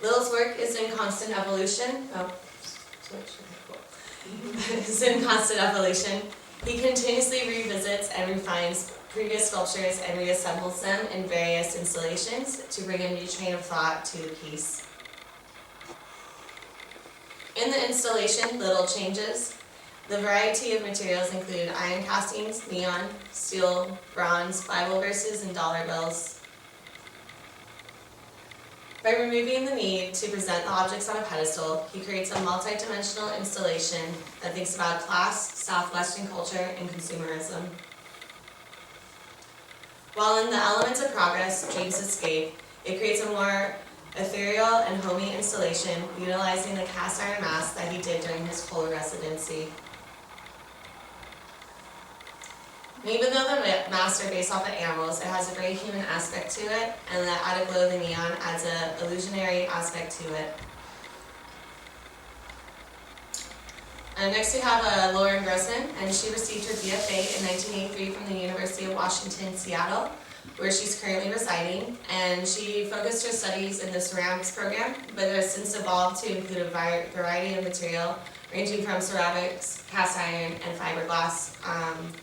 Speaker 6: Little's work is in constant evolution. Is in constant evolution. He continuously revisits and refines previous sculptures and reassembles them in various installations to bring a new train of thought to the piece. In the installation, Little changes. The variety of materials include iron castings, neon, steel, bronze, Bible verses, and dollar bills. By removing the need to present the objects on a pedestal, he creates a multi-dimensional installation that thinks about class, Southwestern culture, and consumerism. While in the Elements of Progress, Dreams Escape, it creates a more ethereal and homey installation utilizing the cast iron mask that he did during his Kohler residency. And even though the masks are based off of animals, it has a very human aspect to it, and the added glow of the neon adds an illusionary aspect to it. And next we have Lauren Grossman, and she received her BFA in 1983 from the University of Washington, Seattle, where she's currently residing. And she focused her studies in the ceramics program, but has since evolved to include a variety of material, ranging from ceramics, cast iron, and fiberglass,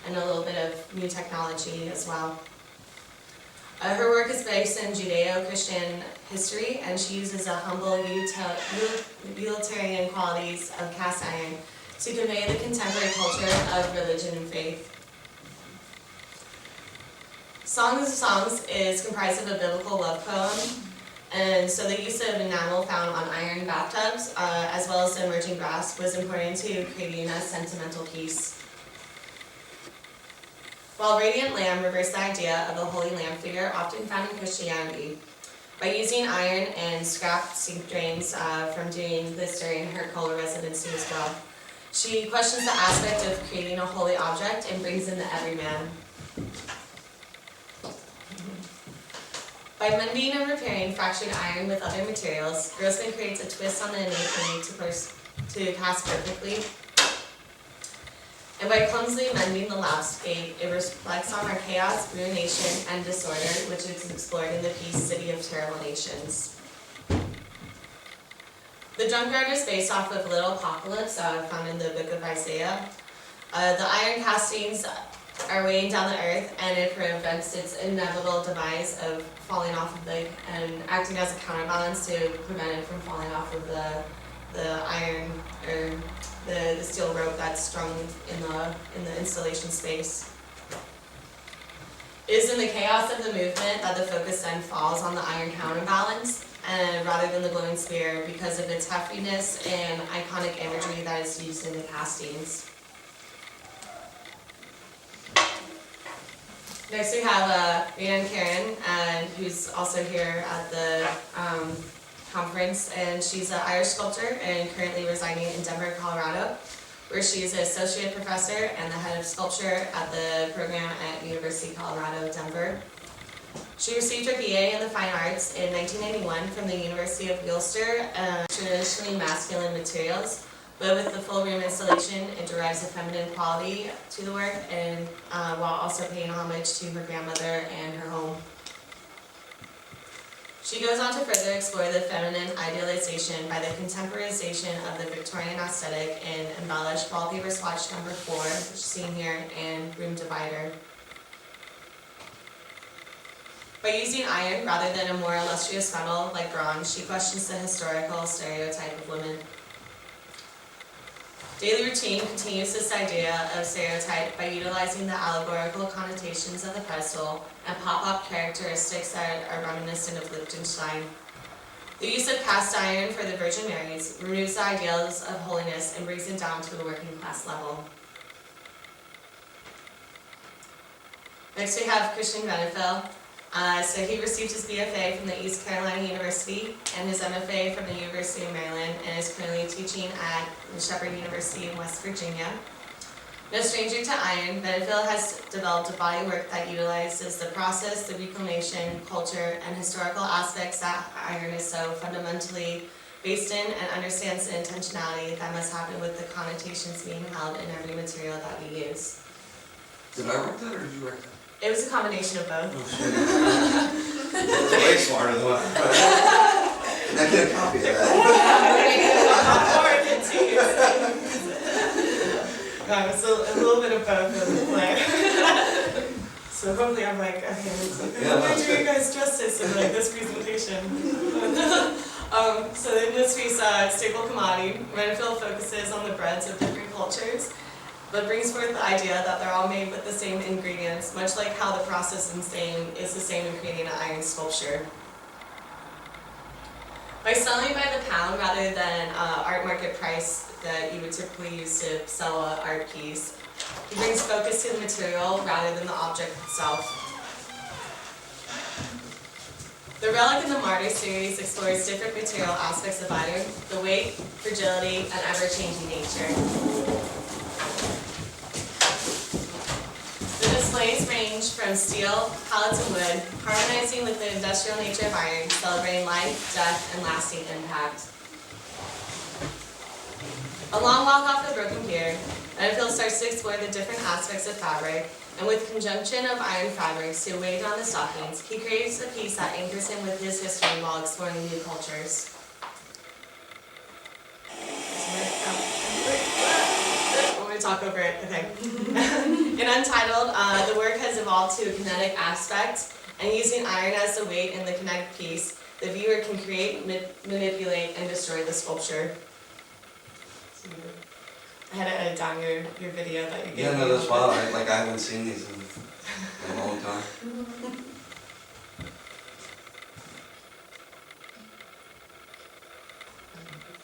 Speaker 6: and a little bit of new technology as well. Her work is based in Judeo-Christian history, and she uses the humble utilitarian qualities of cast iron to convey the contemporary culture of religion and faith. Songs of Songs is comprised of a biblical love poem, and so the use of enamel found on iron bathtubs, as well as the emerging brass, was important to creating a sentimental piece. While Radiant Lamb reversed the idea of the Holy Lamb figure often found in Christianity by using iron and scrap sink drains from doing this during her Kohler residency as well. She questions the aspect of creating a holy object and brings in the everyman. By mending and repairing fractured iron with other materials, Grossman creates a twist on the innate need to cast perfectly. And by clumsily mending the landscape, it reflects on our chaos, ruination, and disorder, which is explored in the piece City of Terrible Nations. The junkyard is based off of Little Apocalypse, found in the book of Isaiah. The iron castings are weighing down the earth, and it prevents its inevitable demise of falling off of and acting as a counterbalance to prevent it from falling off of the iron or the steel rope that's strung in the installation space. It is in the chaos of the movement that the focus then falls on the iron counterbalance, and rather than the glowing spear, because of its heftiness and iconic imagery that is used in the castings. Next we have Rhiannon Karen, who's also here at the conference, and she's an Irish sculptor and currently residing in Denver, Colorado, where she is an associate professor and the head of sculpture at the program at University of Colorado, Denver. She received her BA in the Fine Arts in 1991 from the University of Ulster, traditionally masculine materials, but with the full room installation, it derives a feminine quality to the work, and while also paying homage to her grandmother and her home. She goes on to further explore the feminine idealization by the contemporization of the Victorian aesthetic in embellished wallpaper swatch number 4, which is seen here, and room divider. By using iron rather than a more illustrious metal like bronze, she questions the historical stereotype of women. Daily Routine continues this idea of stereotype by utilizing the allegorical connotations of the pedestal and pop-up characteristics that are reminiscent of Liechtenstein. The use of cast iron for the Virgin Marys removes the ideals of holiness and brings it down to the working class level. Next we have Christian Pedvale. So he received his BFA from the East Carolina University and his MFA from the University of Maryland, and is currently teaching at the Shepherd University in West Virginia. No stranger to iron, Pedvale has developed a body work that utilizes the process, the reclamation, culture, and historical aspects that iron is so fundamentally based in, and understands the intentionality that must happen with the connotations being held in every material that we use.
Speaker 2: Did I write that or did you write that?
Speaker 6: It was a combination of both.
Speaker 2: Oh shit. That's way smarter than what I get a copy of that.
Speaker 6: So a little bit of both in the play. So hopefully I'm like, okay, I'm going to do you guys justice in like this presentation. So in this piece, Staple Commodity, Pedvale focuses on the breads of different cultures, but brings forth the idea that they're all made with the same ingredients, much like how the process in staining is the same in creating an iron sculpture. By selling by the pound rather than art market price that you would typically use to sell an art piece, he brings focus to the material rather than the object itself. The Relic in the Martyr series explores different material aspects of iron, the weight, fragility, and ever-changing nature. The displays range from steel, pallets, and wood, harmonizing with the industrial nature of iron, celebrating life, death, and lasting impact. A long walk off the broken pier, Edfield starts to explore the different aspects of fabric, and with conjunction of iron fabrics to weigh down the stockings, he creates a piece that anchors him with his history while exploring new cultures. I'm going to talk over it, okay. In Untitled, the work has evolved to a kinetic aspect, and using iron as the weight in the kinetic piece, the viewer can create, manipulate, and destroy the sculpture. I had to edit down your video that you gave me.
Speaker 2: Yeah, no, that's wild. I haven't seen these in a long time.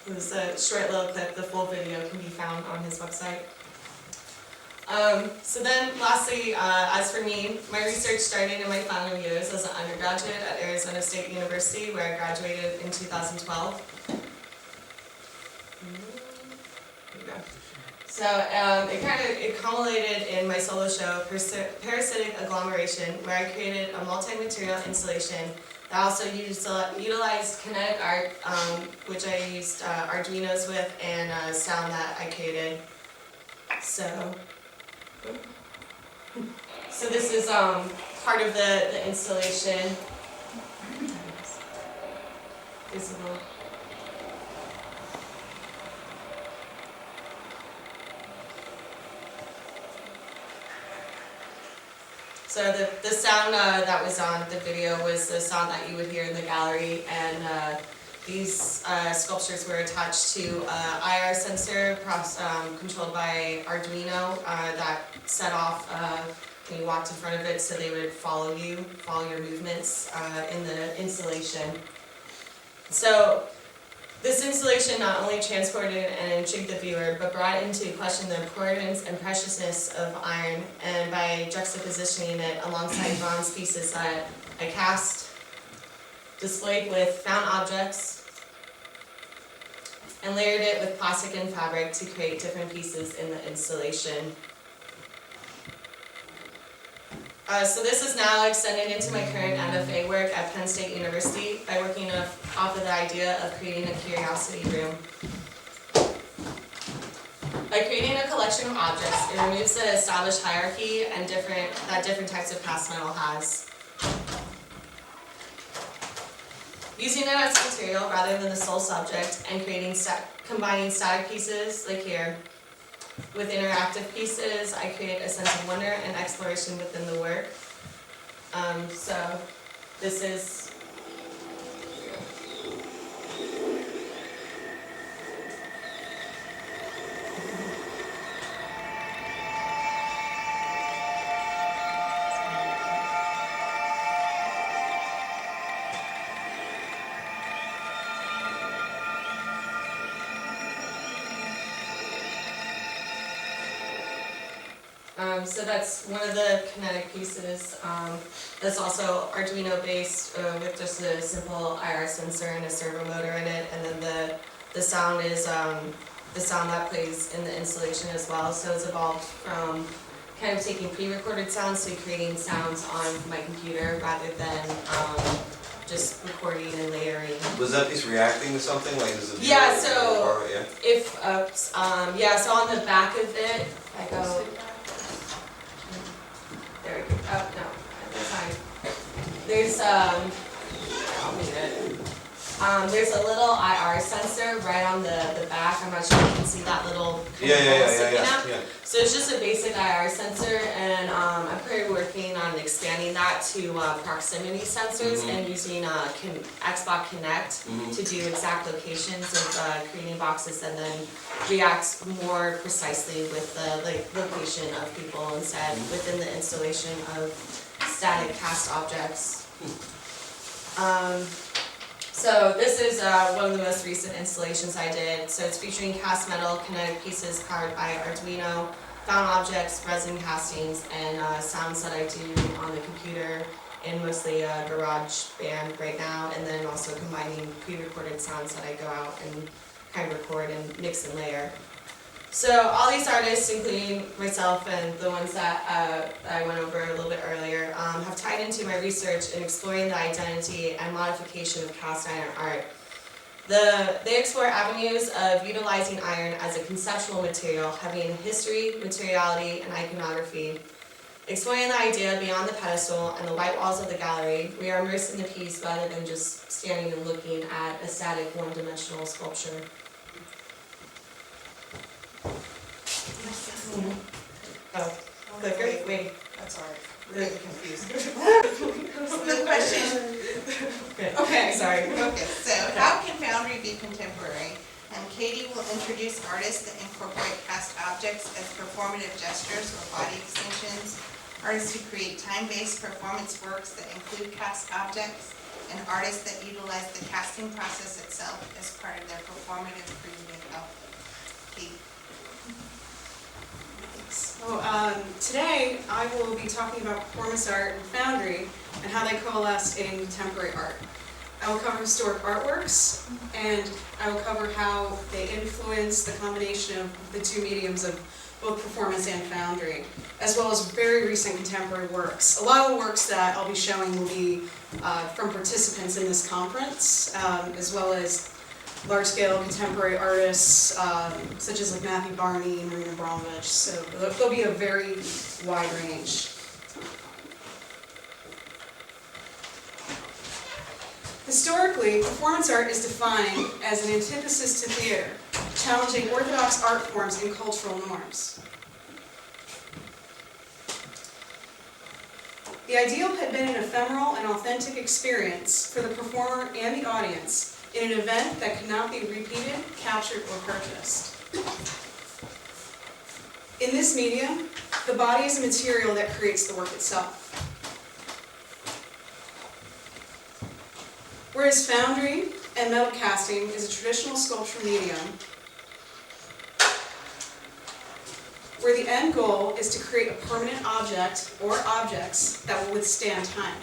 Speaker 6: It was a short little clip. The full video can be found on his website. So then lastly, as for me, my research started in my final years as an undergraduate at Arizona State University, where I graduated in 2012. So it culminated in my solo show, Parasitic Agglomeration, where I created a multi-material installation that also utilized kinetic art, which I used Arduinos with, and sound that I created. So this is part of the installation. Visible. So the sound that was on the video was the sound that you would hear in the gallery, and these sculptures were attached to an IR sensor controlled by Arduino that set off when you walked in front of it, so they would follow your movements in the installation. So this installation not only transported and intrigued the viewer, but brought into question the importance and preciousness of iron, and by juxtapositioning it alongside bronze pieces that I cast, displayed with found objects, and layered it with plastic and fabric to create different pieces in the installation. So this is now extended into my current MFA work at Penn State University by working off of the idea of creating a curiosity room. By creating a collection of objects, it removes the established hierarchy and that different types of cast metal has. Using it as material rather than the sole subject, and combining static pieces, like here, with interactive pieces, I create a sense of wonder and exploration within the work. So this is so that's one of the kinetic pieces. That's also Arduino based with just a simple IR sensor and a servo motor in it, and then the sound is the sound that plays in the installation as well. So it's evolved from kind of taking pre-recorded sounds to creating sounds on my computer rather than just recording and layering.
Speaker 2: Was that piece reacting to something? Like, is it?
Speaker 6: Yeah. So
Speaker 2: or, yeah.
Speaker 6: if so on the back of it, I go. There we go. Oh, no, that's fine. There's, I'll move it. There's a little IR sensor right on the back. I'm not sure if you can see that little sticking out.
Speaker 2: Yeah.
Speaker 6: So it's just a basic IR sensor, and I'm currently working on expanding that to proximity sensors and using Xbox Connect to do exact locations of creating boxes, and then react more precisely with the location of people instead within the installation of static cast objects. So this is one of the most recent installations I did. So it's featuring cast metal kinetic pieces powered by Arduino, found objects, resin castings, and sounds that I do on the computer in mostly a garage band right now, and then also combining pre-recorded sounds that I go out and kind of record and mix and layer. So all these artists, including myself and the ones that I went over a little bit earlier, have tied into my research in exploring the identity and modification of cast iron art. They explore avenues of utilizing iron as a conceptual material, having history, materiality, and iconography. Exploring the idea beyond the pedestal and the white walls of the gallery, we are immersed in the piece rather than just standing and looking at a static one-dimensional sculpture. Oh, clicker? Wait.
Speaker 1: That's all right. We're getting confused. The question.
Speaker 6: Okay, sorry.
Speaker 1: Okay, so how can Foundry be contemporary? And Katie will introduce artists that incorporate cast objects as performative gestures or body extensions, artists who create time-based performance works that include cast objects, and artists that utilize the casting process itself as part of their performative creative output. Katie.
Speaker 7: So, today I will be talking about performance art and Foundry and how they coalesce in contemporary art. I will cover historic artworks, and I will cover how they influence the combination of the two mediums of both performance and Foundry, as well as very recent contemporary works. A lot of the works that I'll be showing will be from participants in this conference, as well as large-scale contemporary artists such as like Matthew Barney and Marina Abramovich. So there'll be a very wide range. Historically, performance art is defined as an antithesis to theater, challenging orthodox art forms and cultural norms. The ideal had been an ephemeral and authentic experience for the performer and the audience in an event that could not be repeated, captured, or purchased. In this medium, the body is a material that creates the work itself. Whereas Foundry and metal casting is a traditional sculpture medium, where the end goal is to create a permanent object or objects that will withstand time.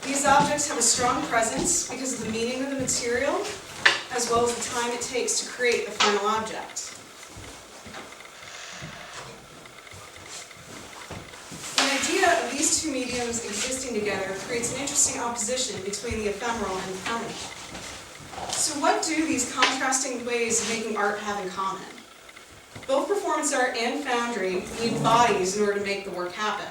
Speaker 7: These objects have a strong presence because of the meaning of the material, as well as the time it takes to create the final object. The idea of these two mediums existing together creates an interesting opposition between the ephemeral and the permanent. So what do these contrasting ways of making art have in common? Both performance art and Foundry need bodies in order to make the work happen.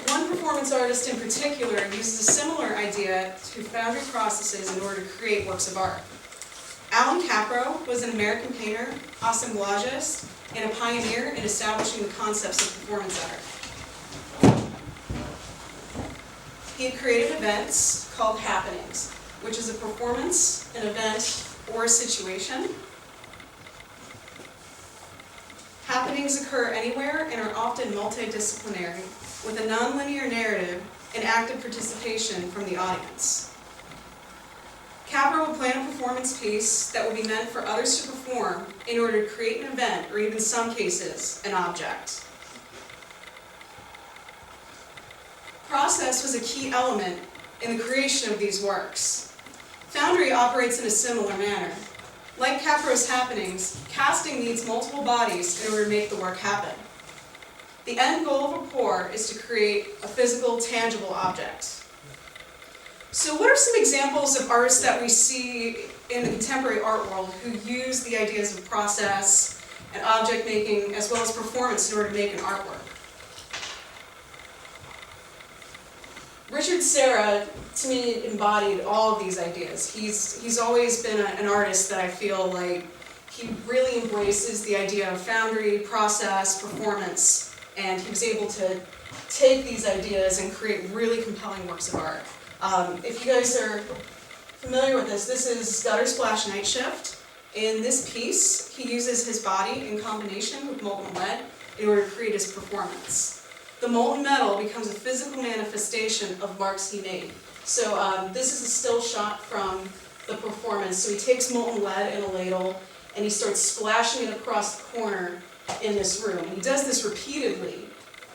Speaker 7: One performance artist in particular uses a similar idea to Foundry processes in order to create works of art. Alan Capro was an American painter, assemblagist, and a pioneer in establishing the concepts of performance art. He had created events called happenings, which is a performance, an event, or a situation. Happenings occur anywhere and are often multidisciplinary, with a nonlinear narrative and active participation from the audience. Capra would plan a performance piece that would be meant for others to perform in order to create an event, or even in some cases, an object. Process was a key element in the creation of these works. Foundry operates in a similar manner. Like Capra's happenings, casting needs multiple bodies in order to make the work happen. The end goal of a pour is to create a physical, tangible object. So what are some examples of artists that we see in the contemporary art world who use the ideas of process and object making as well as performance in order to make an artwork? Richard Serra, to me, embodied all of these ideas. He's always been an artist that I feel like he really embraces the idea of Foundry, process, performance, and he was able to take these ideas and create really compelling works of art. If you guys are familiar with this is Gutter Splash Night Shift. In this piece, he uses his body in combination with molten lead in order to create his performance. The molten metal becomes a physical manifestation of marks he made. So this is a still shot from the performance. So he takes molten lead in a ladle and he starts splashing it across the corner in this room. And he does this repeatedly,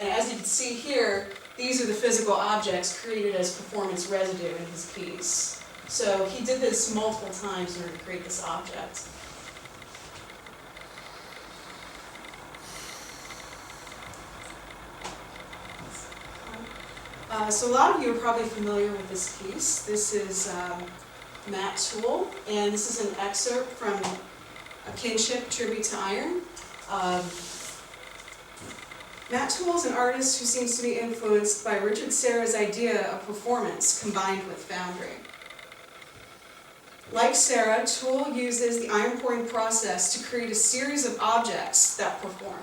Speaker 7: and as you can see here, these are the physical objects created as performance residue in his piece. So he did this multiple times in order to create this object. So a lot of you are probably familiar with this piece. This is Matt Toole, and this is an excerpt from a Kinship Tribute to Iron. Matt Toole is an artist who seems to be influenced by Richard Serra's idea of performance combined with Foundry. Like Serra, Toole uses the iron pouring process to create a series of objects that perform.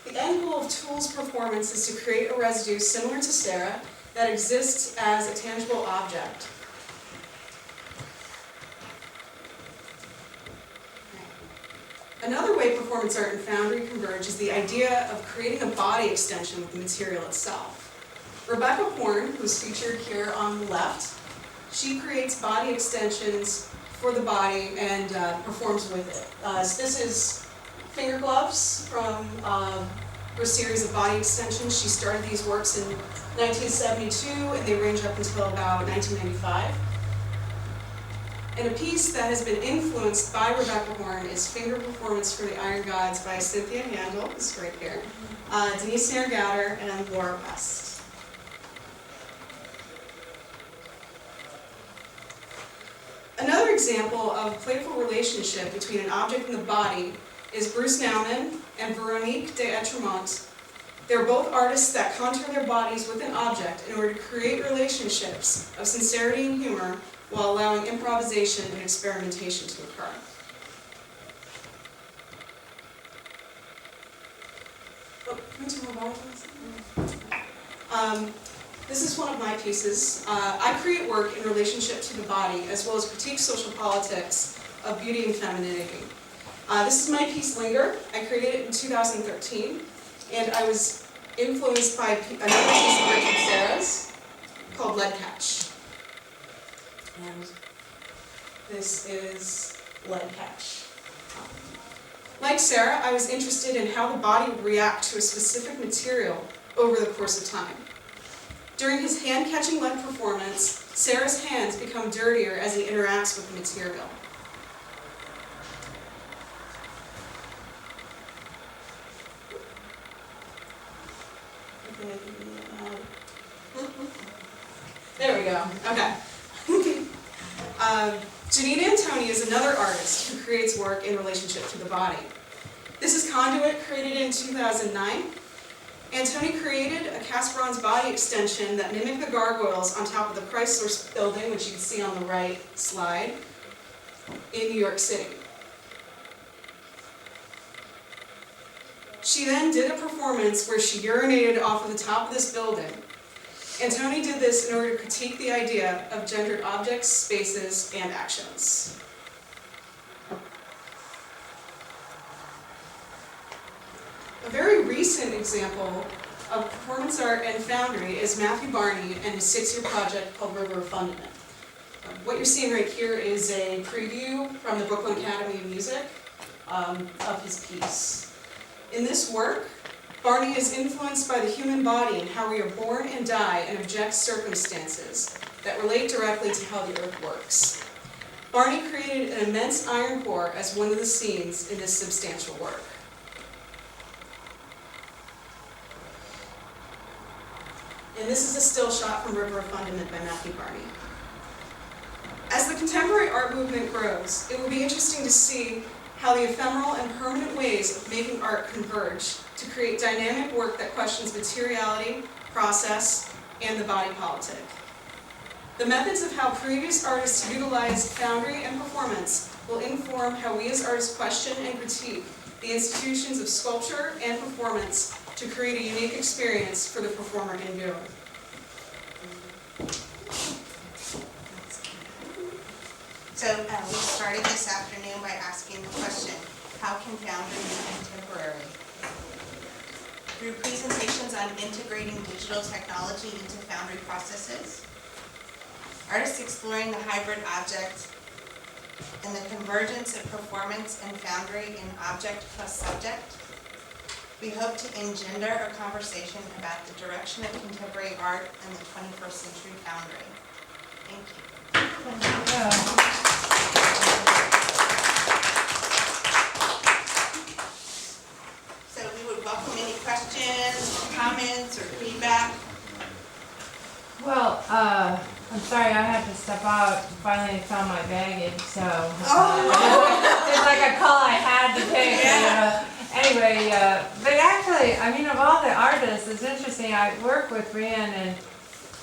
Speaker 7: The end goal of Toole's performance is to create a residue similar to Serra that exists as a tangible object. Another way performance art and Foundry converge is the idea of creating a body extension with the material itself. Rebecca Horn, who's featured here on the left, she creates body extensions for the body and performs with it. So this is finger gloves from her series of body extensions. She started these works in 1972 and they range up until about 1995. And a piece that has been influenced by Rebecca Horn is Finger Performance for the Iron Gods by Cynthia Handel, this right here, Denise Nair-Gowder, and Laura West. Another example of a playful relationship between an object and the body is Bruce Nauman and Veronique de Etremont. They're both artists that contour their bodies with an object in order to create relationships of sincerity and humor while allowing improvisation and experimentation to occur. Oh, can I turn my volume on? This is one of my pieces. I create work in relationship to the body as well as critique social politics of beauty and femininity. This is my piece Linger. I created it in 2013, and I was influenced by another piece of Richard Serra's called Lead Catch. And this is Lead Catch. Like Serra, I was interested in how the body would react to a specific material over the course of time. During his hand-catching lead performance, Serra's hands become dirtier as he interacts with the material. There we go. Okay. Janine Antoni is another artist who creates work in relationship to the body. This is Conduit, created in 2009. Antoni created a cast bronze body extension that mimicked the gargoyles on top of the Chrysler building, which you can see on the right slide, in New York City. She then did a performance where she urinated off of the top of this building. Antoni did this in order to critique the idea of gendered objects, spaces, and actions. A very recent example of performance art and Foundry is Matthew Barney and his 6-year project called River of Fundament. What you're seeing right here is a preview from the Brooklyn Academy of Music of his piece. In this work, Barney is influenced by the human body and how we are born and die in object circumstances that relate directly to how the earth works. Barney created an immense iron pour as one of the scenes in this substantial work. And this is a still shot from River of Fundament by Matthew Barney. As the contemporary art movement grows, it will be interesting to see how the ephemeral and permanent ways of making art converge to create dynamic work that questions materiality, process, and the body politic. The methods of how previous artists utilized Foundry and performance will inform how we as artists question and critique the institutions of sculpture and performance to create a unique experience for the performer and viewer.
Speaker 1: So we started this afternoon by asking the question, how can Foundry be contemporary? Through presentations on integrating digital technology into Foundry processes, artists exploring the hybrid object and the convergence of performance and Foundry in object plus subject, we hope to engender a conversation about the direction of contemporary art and the 21st century Foundry. Thank you. So we would welcome any questions, comments, or feedback.
Speaker 3: Well, I'm sorry, I had to step out, finally found my baggage, so. It's like a call I had to take. Anyway, but actually, I mean, of all the artists, it's interesting, I work with Rhian, and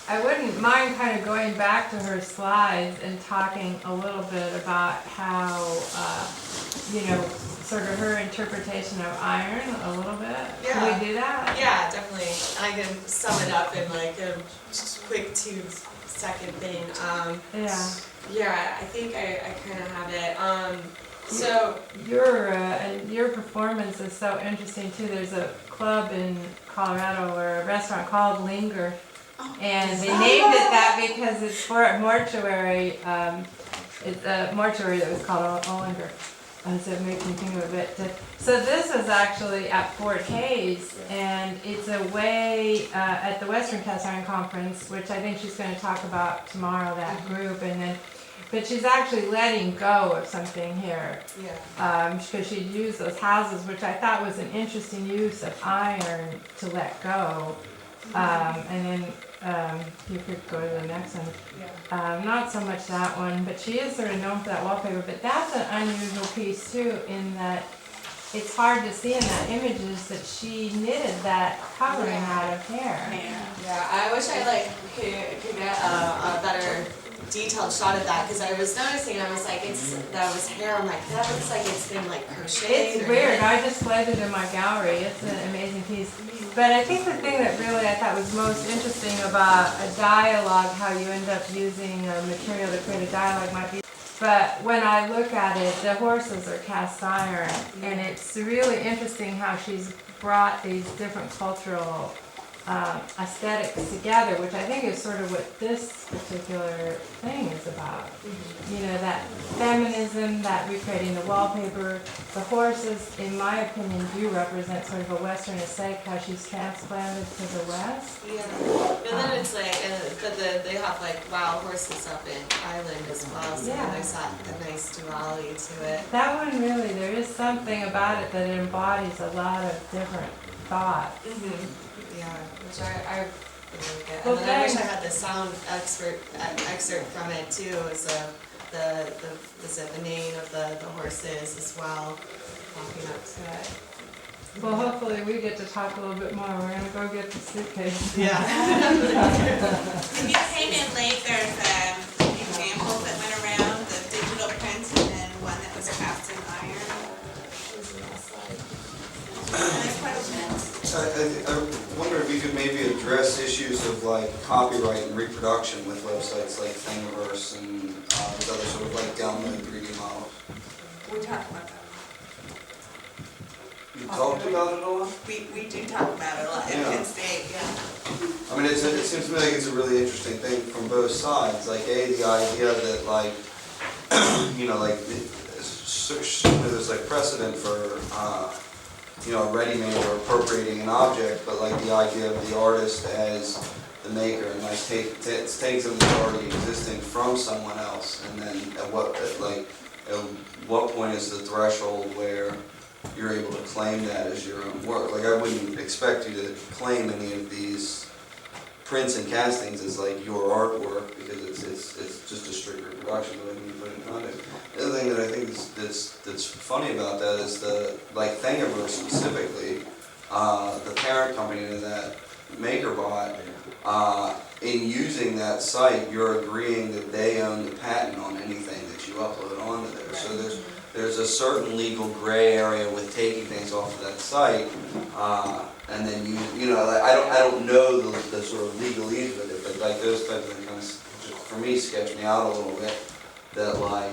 Speaker 3: I wouldn't mind kind of going back to her slides and talking a little bit about how, sort of her interpretation of iron a little bit.
Speaker 6: Yeah.
Speaker 3: Can we do that?
Speaker 6: Yeah, definitely. I can sum it up in like a quick 2-second thing. Yeah, I think I kind of have it. So
Speaker 3: Your performance is so interesting too. There's a club in Colorado or a restaurant called Linger, and they named it that because it's for a mortuary. It's a mortuary that was called Olinger. And so it makes me think of it. So this was actually at Fort Hayes, and it's a way at the Western Cast Iron Conference, which I think she's going to talk about tomorrow, that group, and then, but she's actually letting go of something here.
Speaker 6: yeah.
Speaker 3: Because she'd used those houses, which I thought was an interesting use of iron to let go. And then you could go to the next one. Not so much that one, but she is sort of known for that wallpaper. But that's an unusual piece too, in that it's hard to see in that images that she knitted that covering out of hair.
Speaker 6: Yeah, I wish I could get a better detailed shot of that, because I was noticing, I was like, that was hair. I'm like, that looks like it's been like crocheted.
Speaker 3: It's weird. I displayed it in my gallery. It's an amazing piece. But I think the thing that really I thought was most interesting about a dialogue, how you end up using a material to create a dialogue might be. But when I look at it, the horses are cast iron, and it's really interesting how she's brought these different cultural aesthetics together, which I think is sort of what this particular thing is about. You know, that feminism, that recreating the wallpaper. The horses, in my opinion, do represent sort of a Western aesthetic, how she's transplanted to the West.
Speaker 6: Yeah, and then it's like, but they have like wild horses up in Ireland as well, so
Speaker 3: Yeah.
Speaker 6: there's a nice duality to it.
Speaker 3: That one really, there is something about it that embodies a lot of different thought.
Speaker 6: Yeah, which I really like it.
Speaker 3: Well,
Speaker 6: And then I wish I
Speaker 3: thanks.
Speaker 6: had the sound excerpt from it too, as the neighing of the horses as well, walking up to it.
Speaker 3: Well, hopefully we get to talk a little bit more. We're gonna go get the suitcase.
Speaker 6: Yeah.
Speaker 1: If you came in late, there's examples that went around, the digital prints and then one that was cast in iron. Any questions?
Speaker 2: I wonder if you could maybe address issues of like copyright and reproduction with websites like Thingiverse and with other sort of like download 3D models.
Speaker 1: We talked about that.
Speaker 2: You talked about it a lot?
Speaker 1: We do talk about it a lot in
Speaker 2: Yeah.
Speaker 1: Penn State, yeah.
Speaker 2: I mean, it seems to me like it's a really interesting thing from both sides. Like, the idea that like, like certainly there's like precedent for, a ready-made or appropriating an object, but like the idea of the artist as the maker and like take something that's already existing from someone else, and then at what point is the threshold where you're able to claim that as your own work? Like, I wouldn't expect you to claim any of these prints and castings as like your artwork, because it's just a strict reproduction of when you put it in context. The other thing that I think that's funny about that is the, like Thingiverse specifically, the parent company to that MakerBot, in using that site, you're agreeing that they own the patent on anything that you upload onto there. So there's a certain legal gray area with taking things off of that site, and then you know, like, I don't know the sort of legalese with it, but like those types of things kind of, for me, sketch me out a little bit. That like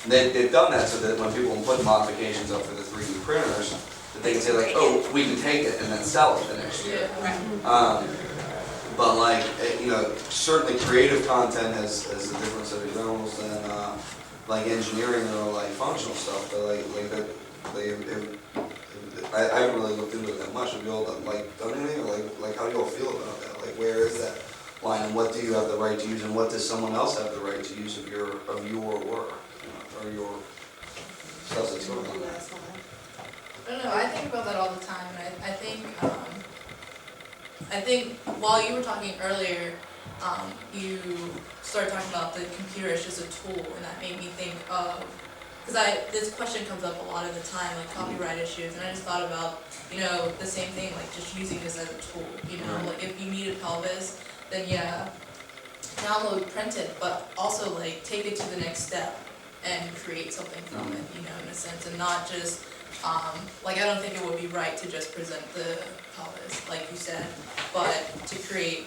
Speaker 2: they've done that so that when people put modifications up for the 3D printers, that they can say like, oh, we can take it and then sell it the next year. But like, you know, certainly creative content has a different set of realms than like engineering or like functional stuff. But I haven't really looked into it that much. Have you all done anything, or like how do you all feel about that? Like, where is that line, and what do you have the right to use, and what does someone else have the right to use of your work, you know, or your stuff that's going on there?
Speaker 4: I don't know, I think about that all the time, and I think while you were talking earlier, you started talking about the computer as just a tool, and that made me think of, because this question comes up a lot of the time, like copyright issues, and I just thought about, you know, the same thing, like just using this as a tool, you know, like if you need a pelvis, then yeah, download, print it, but also like take it to the next step and create something from it, you know, in a sense, and not just, like I don't think it would be right to just present the pelvis, like you said, but to create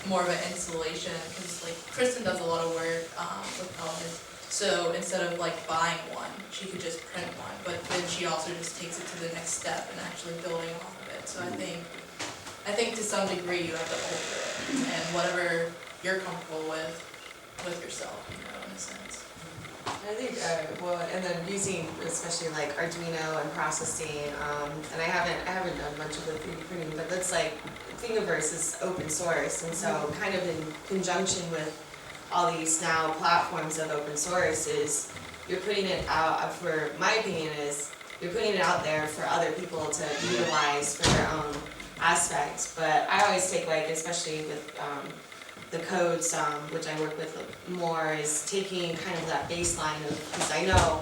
Speaker 4: more of an installation, because like Cristin does a lot of work with pelvis, so instead of like buying one, she could just print one, but then she also just takes it to the next step and actually building off of it, so I think to some degree you have to alter it, and whatever you're comfortable with yourself, you know, in a sense.
Speaker 6: I think, well, and then using especially like Arduino and processing, and I haven't done much of the 3D printing, but that's like, Thingiverse is open source, and so kind of in conjunction with all these now platforms of open source is, you're putting it out, for my opinion is, you're putting it out there for other people to utilize for their own aspects, but I always take like, especially with the codes, which I work with more, is taking kind of that baseline of, because I know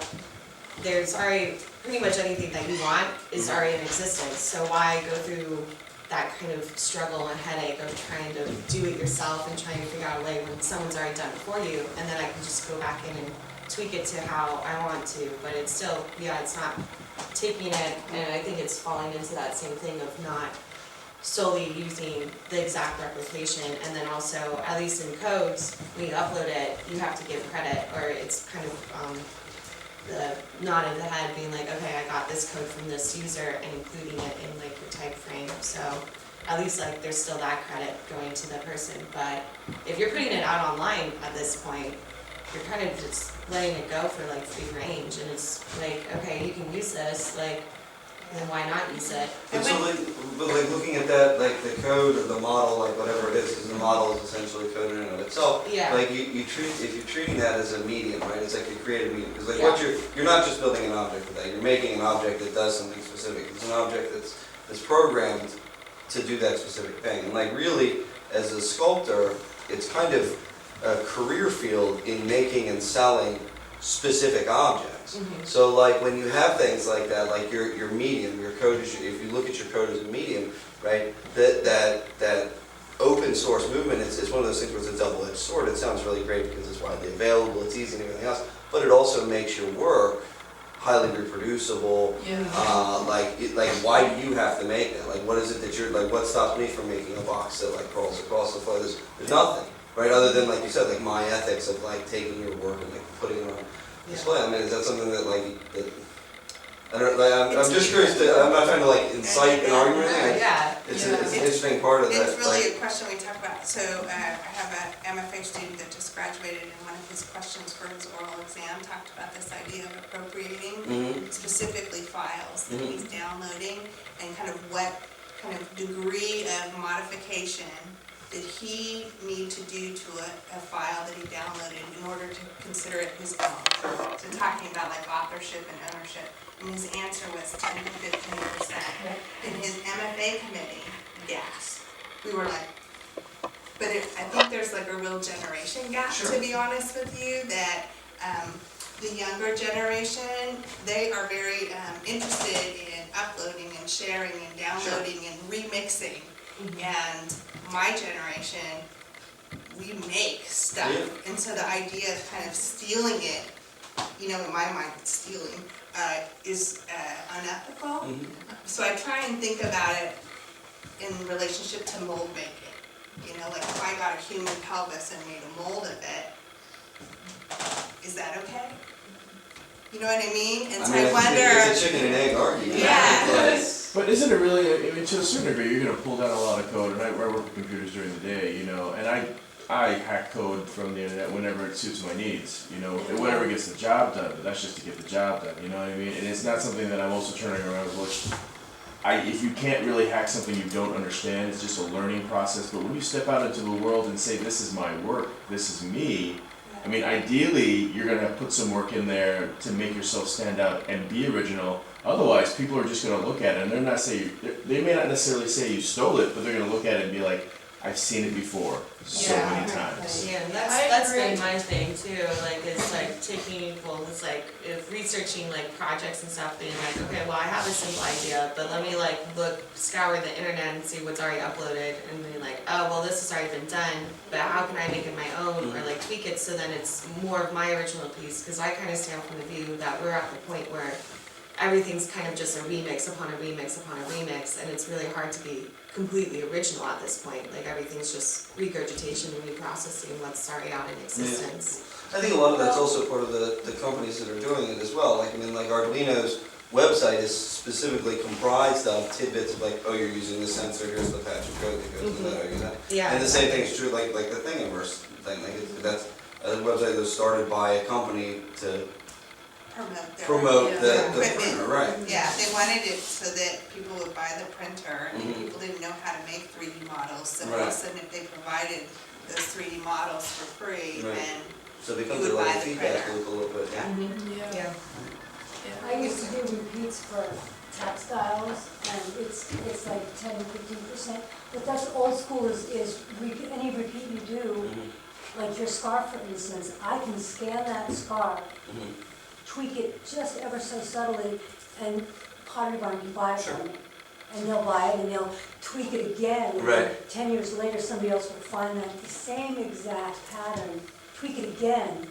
Speaker 6: there's already, pretty much anything that you want is already in existence, so why go through that kind of struggle and headache of trying to do it yourself and trying to figure out a way when someone's already done it for you, and then I can just go back in and tweak it to how I want to, but it's still, yeah, it's not taking it, and I think it's falling into that same thing of not solely using the exact replication, and then also, at least in codes, when you upload it, you have to give credit, or it's kind of the nod of the head being like, okay, I got this code from this user, and including it in like your type frame, so at least like there's still that credit going to the person, but if you're putting it out online at this point, you're kind of just letting it go for like free range, and it's like, okay, you can use this, like, then why not use it?
Speaker 2: And so but looking at that, like the code or the model, like whatever it is, because the model is essentially code in and of itself.
Speaker 6: Yeah.
Speaker 2: Like if you're treating that as a medium, right? It's like you create a medium, because like what you're not just building an object with that. You're making an object that does something specific. It's an object that's programmed to do that specific thing. And like really, as a sculptor, it's kind of a career field in making and selling specific objects. So like when you have things like that, like your medium, your code is, if you look at your code as a medium, right, that open source movement is one of those things where it's a double-edged sword. It sounds really great because it's widely available, it's easy and everything else, but it also makes your work highly reproducible. Like why do you have to make it? Like what is it that you're, like what stops me from making a box that like crawls across the floor? There's nothing, right, other than like you said, like my ethics of like taking your work and like putting it on display. I mean, is that something that like, I don't, like, I'm just curious to, I'm not trying to like incite an argument or anything. It's an interesting part of that.
Speaker 1: It's really a question we talk about. So I have an MFA student that just graduated, and one of his questions for his oral exam talked about this idea of appropriating specifically files that he's downloading, and kind of what kind of degree of modification did he need to do to a file that he downloaded in order to consider it his own. So talking about like authorship and ownership. And his answer was 10 to 15%. And his MFA committee gasped. We were like, but I think there's like a real generation gap, to be honest with you, that the younger generation, they are very interested in uploading and sharing and downloading and remixing. And my generation, we make stuff. And so the idea of kind of stealing it, you know, in my mind, it's stealing, is unethical. So I try and think about it in relationship to mold making. You know, like if I got a human pelvis and made a mold of it, is that okay? You know what I mean? And so I wonder.
Speaker 2: It's a chicken and egg argument.
Speaker 1: Yeah.
Speaker 8: But isn't it really, I mean, to a certain degree, you're gonna pull down a lot of code, and I work with computers during the day, you know, and I hack code from the internet whenever it suits my needs, you know, whatever gets the job done, but that's just to get the job done, you know what I mean? And it's not something that I'm also turning around and look, if you can't really hack something you don't understand, it's just a learning process, but when you step out into the world and say, this is my work, this is me, I mean, ideally, you're gonna put some work in there to make yourself stand out and be original. Otherwise, people are just gonna look at it and they may not necessarily say you stole it, but they're gonna look at it and be like, I've seen it before so many times.
Speaker 6: Yeah, and
Speaker 4: I
Speaker 6: that's
Speaker 4: agree.
Speaker 6: been my thing too, like, it's like taking, well, it's like, if researching like projects and stuff, being like, okay, well, I have a simple idea, but let me like scour the internet and see what's already uploaded, and being like, oh, well, this has already been done, but how can I make it my own, or like tweak it so then it's more of my original piece, because I kind of stand from the view that we're at the point where everything's kind of just a remix upon a remix upon a remix, and it's really hard to be completely original at this point. Like everything's just regurgitation and reprocessing what's already out in existence.
Speaker 2: I think a lot of that's also part of the companies that are doing it as well. Like, I mean, like Arduino's website is specifically comprised of tidbits of like, oh, you're using this sensor, here's the patch of code that goes with that, or you know.
Speaker 6: Yeah.
Speaker 2: And the same thing is true like the Thingiverse thing. Like that's a website that was started by a company to promote the
Speaker 1: equipment.
Speaker 2: printer, right?
Speaker 1: Yeah, they wanted it so that people would buy the printer, and people didn't know how to make 3D models, so all of a sudden if they provided those 3D models for free,
Speaker 2: Right.
Speaker 1: then
Speaker 2: So it
Speaker 1: you
Speaker 2: becomes
Speaker 1: would
Speaker 2: a
Speaker 1: buy
Speaker 2: like
Speaker 1: the
Speaker 2: feedback
Speaker 1: printer.
Speaker 2: loop a little bit.
Speaker 1: Yeah.
Speaker 6: Yeah.
Speaker 9: I used to do repeats for textiles, and it's like 10 to 15%. But that's old school is any repeat you do, like your scarf, for instance, I can scan that scarf, tweak it just ever so subtly, and Pottery Barn can buy it from me. And they'll buy it and they'll tweak it again. And then 10 years later, somebody else will find that the same exact pattern, tweak it again,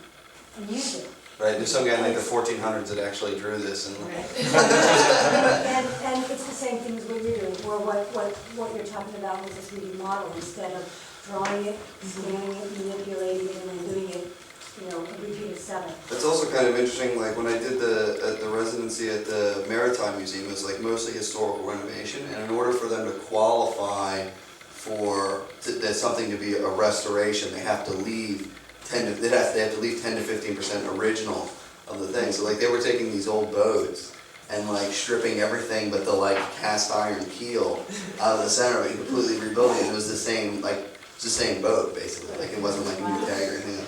Speaker 9: and use it.
Speaker 2: Right, there's some guy in like the 1400s that actually drew this and
Speaker 9: And it's the same thing as what you're doing, or what you're talking about with the 3D model, instead of drawing it, scanning it, manipulating it, and then doing it, you know, a repeat of 7.
Speaker 2: It's also kind of interesting, like when I did the residency at the Maritime Museum, it was like mostly historical renovation, and in order for them to qualify for something to be a restoration, they have to leave 10 to 15% original of the thing. So like they were taking these old boats and like stripping everything but the like cast iron keel out of the center and completely rebuilding it. It was the same boat basically. Like it wasn't like a new tag or anything.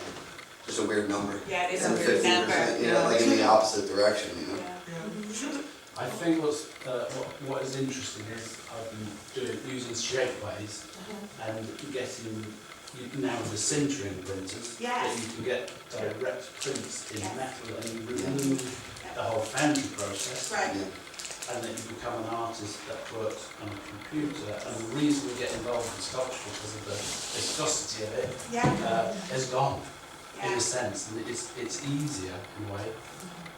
Speaker 2: Just a weird number.
Speaker 1: Yeah, it is a
Speaker 2: And
Speaker 1: weird
Speaker 2: 15%,
Speaker 1: number.
Speaker 2: you know, like in the opposite direction, you know.
Speaker 10: I think what is interesting is I've been using shapeways and getting now the sintering printers that you can get direct prints in metal, and you remove the whole foundry process.
Speaker 1: Right.
Speaker 10: And then you become an artist that works on a computer. And the reason we get involved in sculpture because of the viscosity of it has gone in a sense, and it's easier in a way.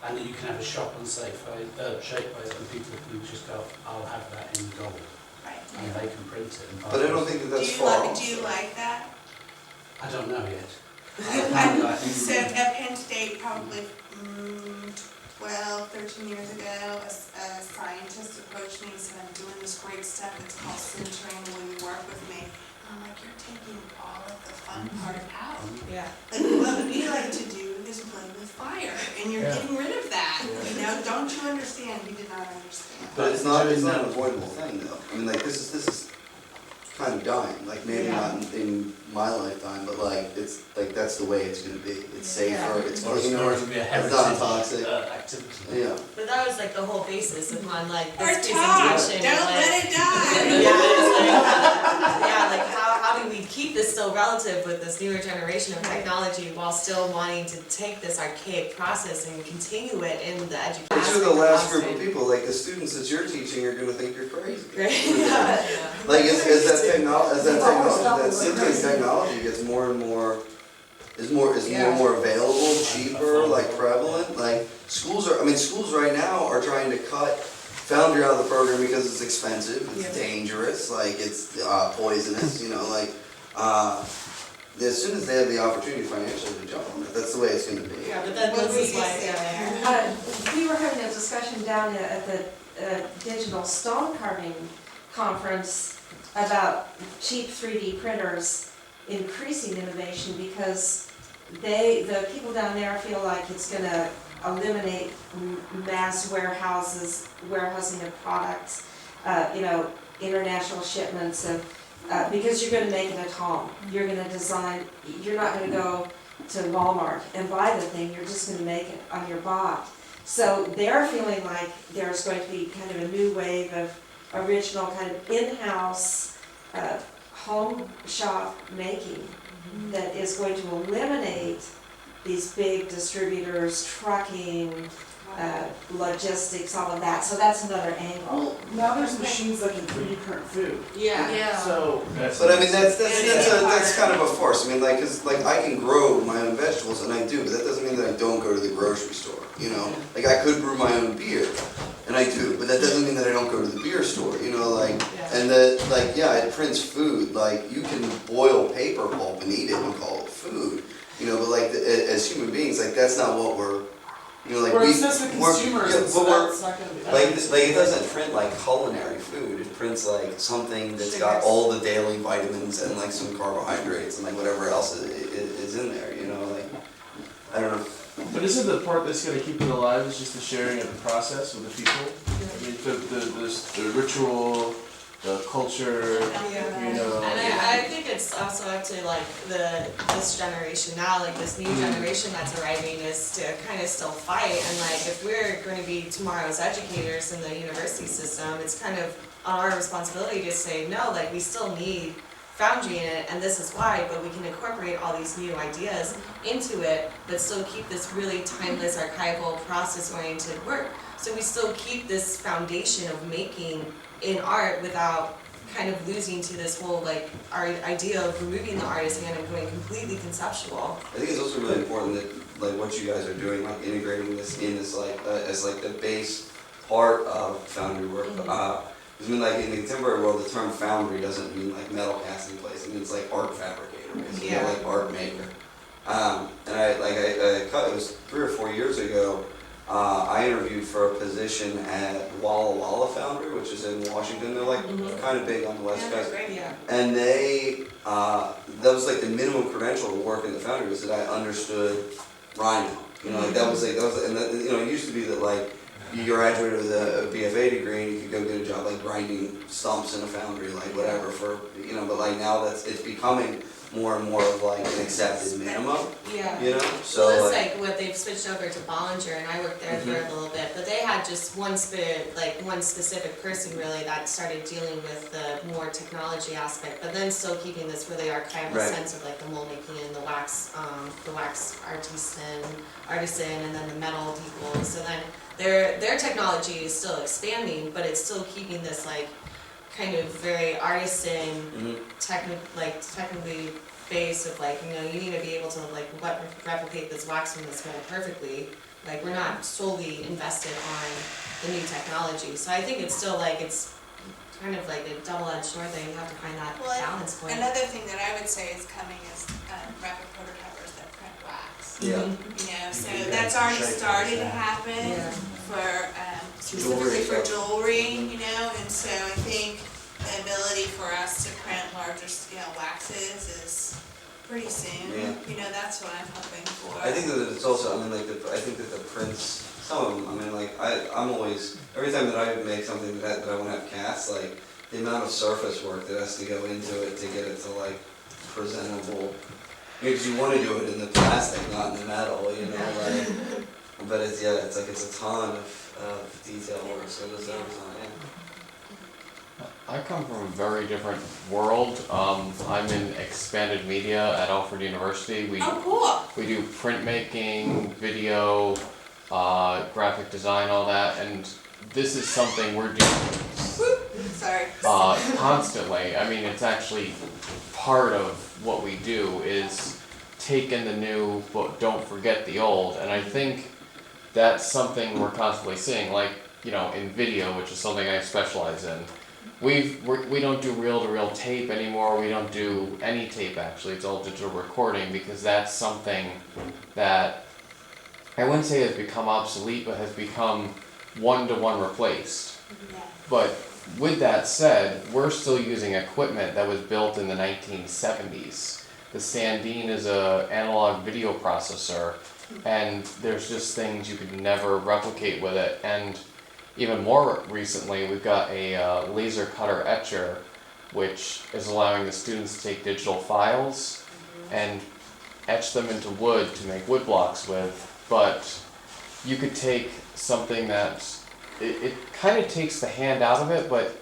Speaker 10: And you can have a shop on shapeways, and people can just go, I'll have that in gold, and they can print it. And
Speaker 2: But I don't think that's far off.
Speaker 1: Do you like that?
Speaker 10: I don't know yet.
Speaker 1: So at Penn State, probably 12, 13 years ago, a scientist approached me and said, I'm doing this great stuff, it's called sintering, will you work with me? And I'm like, you're taking all of the fun part out.
Speaker 6: Yeah.
Speaker 1: Like, what we like to do is play with fire, and you're getting rid of that. You know, don't you understand? You did not understand.
Speaker 2: But it's not an avoidable thing though. I mean, like this is kind of dying. Like maybe not in my lifetime, but like it's like that's the way it's going to be. It's safer. It's cleaner. It's not toxic.
Speaker 10: Activity.
Speaker 2: Yeah.
Speaker 6: But that was like the whole basis upon like
Speaker 1: Or
Speaker 6: this
Speaker 1: talk,
Speaker 6: presentation.
Speaker 1: don't
Speaker 6: like,
Speaker 1: let it die.
Speaker 6: yeah, it's like, like how do we keep this still relative with this newer generation of technology while still wanting to take this archaic process and continue it in the education.
Speaker 2: But you're the last group of people, like the students that you're teaching are gonna think you're crazy. Like as that Cyndei technology gets more and more, is more and more available, cheaper, like prevalent, like schools right now are trying to cut Foundry out of the program because it's expensive, it's dangerous, like it's poisonous, you know, like as soon as they have the opportunity financially to jump on it, that's the way it's gonna be.
Speaker 6: Yeah, but then this is why,
Speaker 11: We were having a discussion down at the Digital Stone Carving Conference about cheap 3D printers increasing innovation because the people down there feel like it's gonna eliminate mass warehousing of products, international shipments of, because you're gonna make it at home. You're gonna design, you're not gonna go to Walmart and buy the thing, you're just gonna make it on your bot. So they're feeling like there's going to be kind of a new wave of original kind of in-house home shop making that is going to eliminate these big distributors, trucking, logistics, all of that. So that's another angle.
Speaker 5: Well, now there's machines that can 3D print food,
Speaker 6: yeah.
Speaker 5: so.
Speaker 2: But I mean, that's kind of a farce. I mean, like, 'cause like I can grow my own vegetables, and I do, but that doesn't mean that I don't go to the grocery store, you know? Like, I could brew my own beer, and I do, but that doesn't mean that I don't go to the beer store, you know, like, and that, like, yeah, it prints food, like, you can boil paper pulp and eat it and call it food, you know, but like, as human beings, like, that's not what we're, you know, like,
Speaker 5: Or it's just the consumers,
Speaker 2: yeah,
Speaker 5: so
Speaker 2: but
Speaker 5: that's not gonna be.
Speaker 2: like it doesn't print like culinary food, it prints like something that's got all the daily vitamins and like some carbohydrates and like whatever else is in there, you know, like, I don't know.
Speaker 8: But isn't the part that's gonna keep it alive is just the sharing of the process with the people? I mean, the ritual, the culture, you know.
Speaker 6: And I think it's also up to like this generation now, like this new generation that's arriving is to kind of still fight. And like if we're going to be tomorrow's educators in the university system, it's kind of our responsibility to say, no, like we still need Foundry in it, and this is why, but we can incorporate all these new ideas into it, but still keep this really timeless, archival, process-oriented work. So we still keep this foundation of making in art without kind of losing to this whole like our idea of removing the artist hand and going completely conceptual.
Speaker 2: I think it's also really important that like what you guys are doing, like integrating this in as like the base part of Foundry work. I mean, like in the contemporary world, the term foundry doesn't mean like metal casting place. It means like art fabricator, basically, like art maker. And I cut. It was 3 or 4 years ago. I interviewed for a position at Walla Walla Foundry, which is in Washington. They're like kind of big on the West Coast. And they, that was like the minimum credential to work in the Foundry was that I understood Rhino. You know, like that was, and that, you know, it used to be that like you graduated with a BFA degree and you could go get a job like grinding stumps in a foundry, like whatever for, you know, but like now it's becoming more and more of like an accepted minimum.
Speaker 6: Yeah.
Speaker 2: You know?
Speaker 6: So well, that's like what they've switched over to Bollinger, and I worked there for a little bit, but they had just one specific person really that started dealing with the more technology aspect, but then still keeping this really archival sense of like the mold making and the wax artisan, and then the metal people. So then their technology is still expanding, but it's still keeping this like kind of very artisan, technically based of like, you know, you need to be able to like replicate this wax from this mold perfectly. Like we're not solely invested on the new technology. So I think it's still like, it's kind of like a double-edged sword thing. You have to find that balance point.
Speaker 1: Another thing that I would say is coming is rapid prototypers that print wax.
Speaker 2: Yeah.
Speaker 1: You know, so that's already started to happen for specifically for jewelry, you know, and so I think the ability for us to print larger scale waxes is pretty soon.
Speaker 2: Yeah.
Speaker 1: You know, that's what I'm hoping for.
Speaker 2: I think that it's also, I mean, like, I think that the prints, some of them, I mean, like, I'm always, every time that I make something that I want to have cast, like, the amount of surface work that has to go into it to get it to, like, presentable. Because you want to do it in the plastic, not in the metal, you know, like, but it's, yeah, it's like, it's a ton of detail work, so it does every time, yeah.
Speaker 12: I come from a very different world. I'm in expanded media at Alfred University.
Speaker 1: Oh, cool.
Speaker 12: We do printmaking, video, graphic design, all that, and this is something we're doing
Speaker 1: Sorry.
Speaker 12: constantly. I mean, it's actually part of what we do is take in the new, but don't forget the old, and I think that's something we're constantly seeing, like, you know, in video, which is something I specialize in. We don't do reel-to-reel tape anymore, we don't do any tape actually, it's all digital recording, because that's something that I wouldn't say has become obsolete, but has become one-to-one replaced.
Speaker 1: Yeah.
Speaker 12: But with that said, we're still using equipment that was built in the 1970s. The Cyndei is a analog video processor, and there's just things you could never replicate with it. And even more recently, we've got a laser cutter etcher, which is allowing the students to take digital files and etch them into wood to make wood blocks with. But you could take something that, it kind of takes the hand out of it, but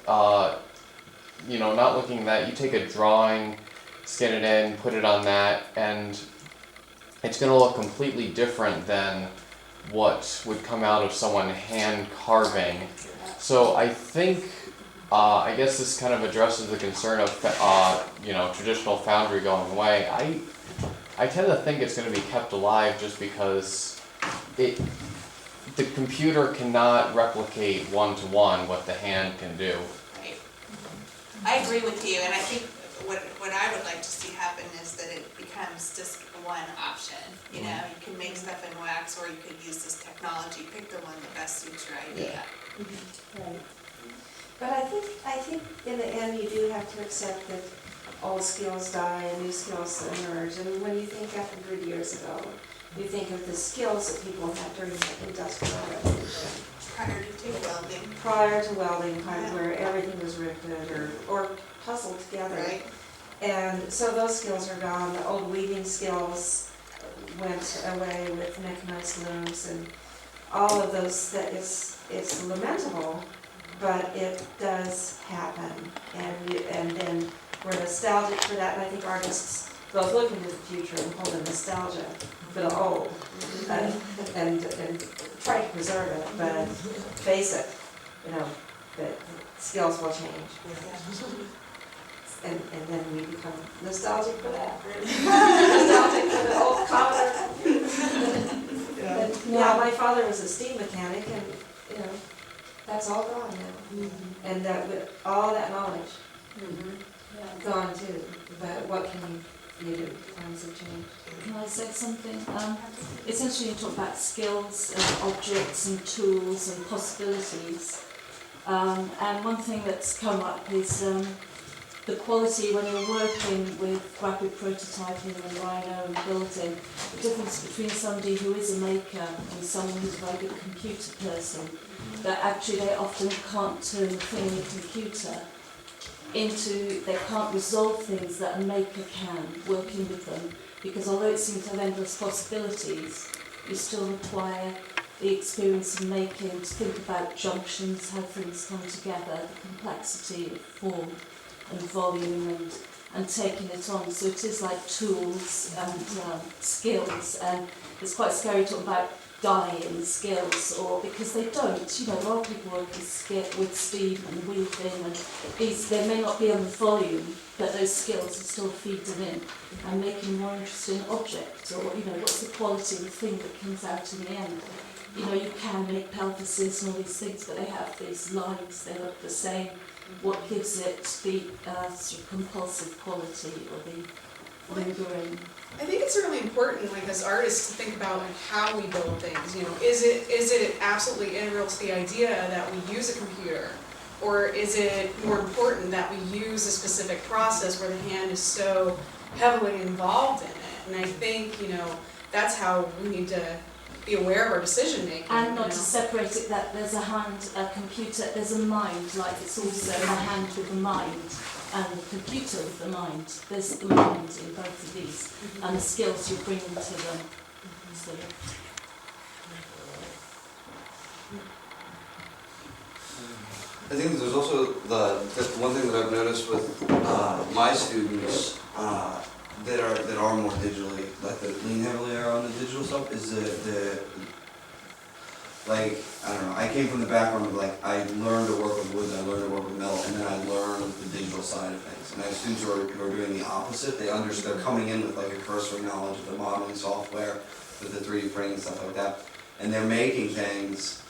Speaker 12: you know, not looking at that, you take a drawing, scan it in, put it on that, and it's going to look completely different than what would come out of someone hand carving. So I think, I guess this kind of addresses the concern of, you know, traditional foundry going away. I tend to think it's going to be kept alive just because the computer cannot replicate one-to-one what the hand can do.
Speaker 1: Right. I agree with you, and I think what I would like to see happen is that it becomes just one option. You know, you can make stuff in wax, or you could use this technology. Pick the one that best suits your idea.
Speaker 11: Right. But I think in the end, you do have to accept that old skills die and new skills emerge. And when you think 100 years ago, you think of the skills that people had during the Industrial Revolution. Prior to welding, where everything was riveted or puzzled together.
Speaker 1: Right.
Speaker 11: And so those skills are gone. The old weaving skills went away with mechanized looms and all of those. It's lamentable, but it does happen. And then we're nostalgic for that. And I think artists both look into the future and hold a nostalgia for the old and try to preserve it. But face it, you know, that skills will change. And then we become nostalgic for that. Nostalgic for the old commoner. Yeah, my father was a steam mechanic, and you know, that's all gone now. And all that knowledge gone too. But what can you do? Times have changed.
Speaker 13: Can I say something? Essentially, you talk about skills and objects and tools and possibilities. And one thing that's come up is the quality when you're working with rapid prototyping and Rhino and building, the difference between somebody who is a maker and someone who's a very good computer person, that actually they often can't turn the thing in the computer into, they can't resolve things that a maker can, working with them, because although it seems to have endless possibilities, you still require the experience of making, to think about junctions, how things come together, the complexity of form and volume and taking it on. So it is like tools and skills, and it's quite scary to talk about dying skills, or because they don't. You know, a lot of people work with steam and weaving, and they may not be on the volume, but those skills are still feeding in and making more interesting objects, or you know, what's the quality of the thing that comes out in the end. You know, you can make pelvises and all these things, but they have these lines, they look the same. What gives it the sort of compulsive quality or the lingering?
Speaker 7: I think it's really important, like as artists, to think about how we build things. You know, is it absolutely integral to the idea that we use a computer, or is it more important that we use a specific process where the hand is so heavily involved in it? And I think, you know, that's how we need to be aware of our decision making.
Speaker 13: And not to separate it, that there's a hand, a computer, there's a mind, like it's also a hand with a mind, and the computer with the mind. There's the mind in both of these, and the skills you bring into them. So.
Speaker 2: I think there's also the one thing that I've noticed with my students that are more digitally, like that lean heavily are on the digital stuff, is the like, I don't know, I came from the background of like, I learned to work with wood, I learned to work with metal, and then I learned the digital side of things. And I have students who are doing the opposite. They're coming in with like a cursory knowledge of the modeling software, with the 3D printing and stuff like that. And they're making things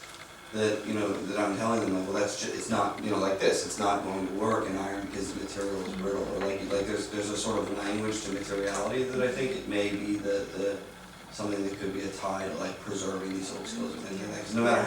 Speaker 2: that, you know, that I'm telling them, like, well, that's just, it's not, you know, like this, it's not going to work in iron because the material is brittle, or like there's a sort of language to materiality that I think it may be the something that could be a tie to like preserving these old skills and things like that. Because no matter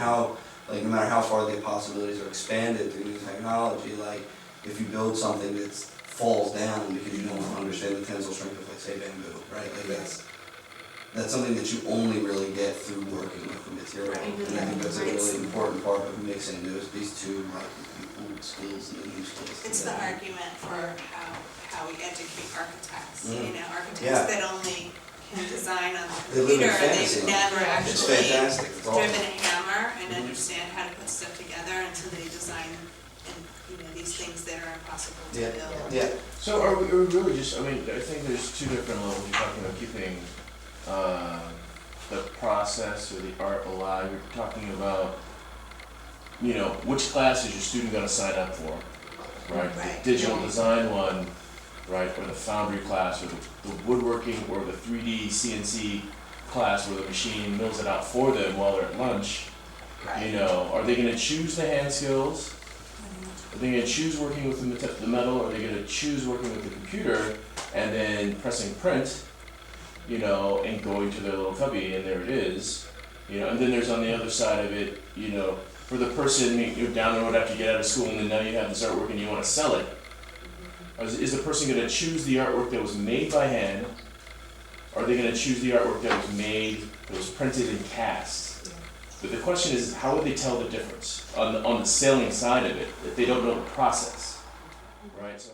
Speaker 2: how far the possibilities are expanded through new technology, like if you build something that falls down because you don't understand the tensile strength of, like, say, bamboo, right? Like that's something that you only really get through working with the material. And I think that's a really important part of mixing these two, like, the old skills and the new skills.
Speaker 1: It's the argument for how we educate architects.
Speaker 2: Mm.
Speaker 1: You know, architects
Speaker 2: Yeah.
Speaker 1: that only can design on
Speaker 2: They
Speaker 1: the
Speaker 2: live in
Speaker 1: computer,
Speaker 2: fantasy
Speaker 1: they've
Speaker 2: land.
Speaker 1: never
Speaker 2: It's
Speaker 1: actually
Speaker 2: fantastic. It's awesome.
Speaker 1: driven a hammer and understand how to put stuff together, and so they design, and, you know, these things that are impossible to
Speaker 2: Yeah,
Speaker 1: build.
Speaker 2: yeah.
Speaker 8: So are we really just, I mean, I think there's two different levels. You're talking about keeping the process or the art alive. You're talking about, you know, which class is your student gonna sign up for, right?
Speaker 1: Right.
Speaker 8: The digital design one, right, or the Foundry class, or the woodworking, or the 3D CNC class where the machine mills it out for them while they're at lunch. You know, are they gonna choose the hand skills? Are they gonna choose working with the metal, or are they gonna choose working with the computer and then pressing print, you know, and going to their little cubby, and there it is, you know? And then there's on the other side of it, you know, for the person, you're down the road after you get out of school, and then now you have this artwork and you wanna sell it. Is the person gonna choose the artwork that was made by hand? Or are they gonna choose the artwork that was made, that was printed and cast? But the question is, how would they tell the difference on the selling side of it if they don't know the process, right? So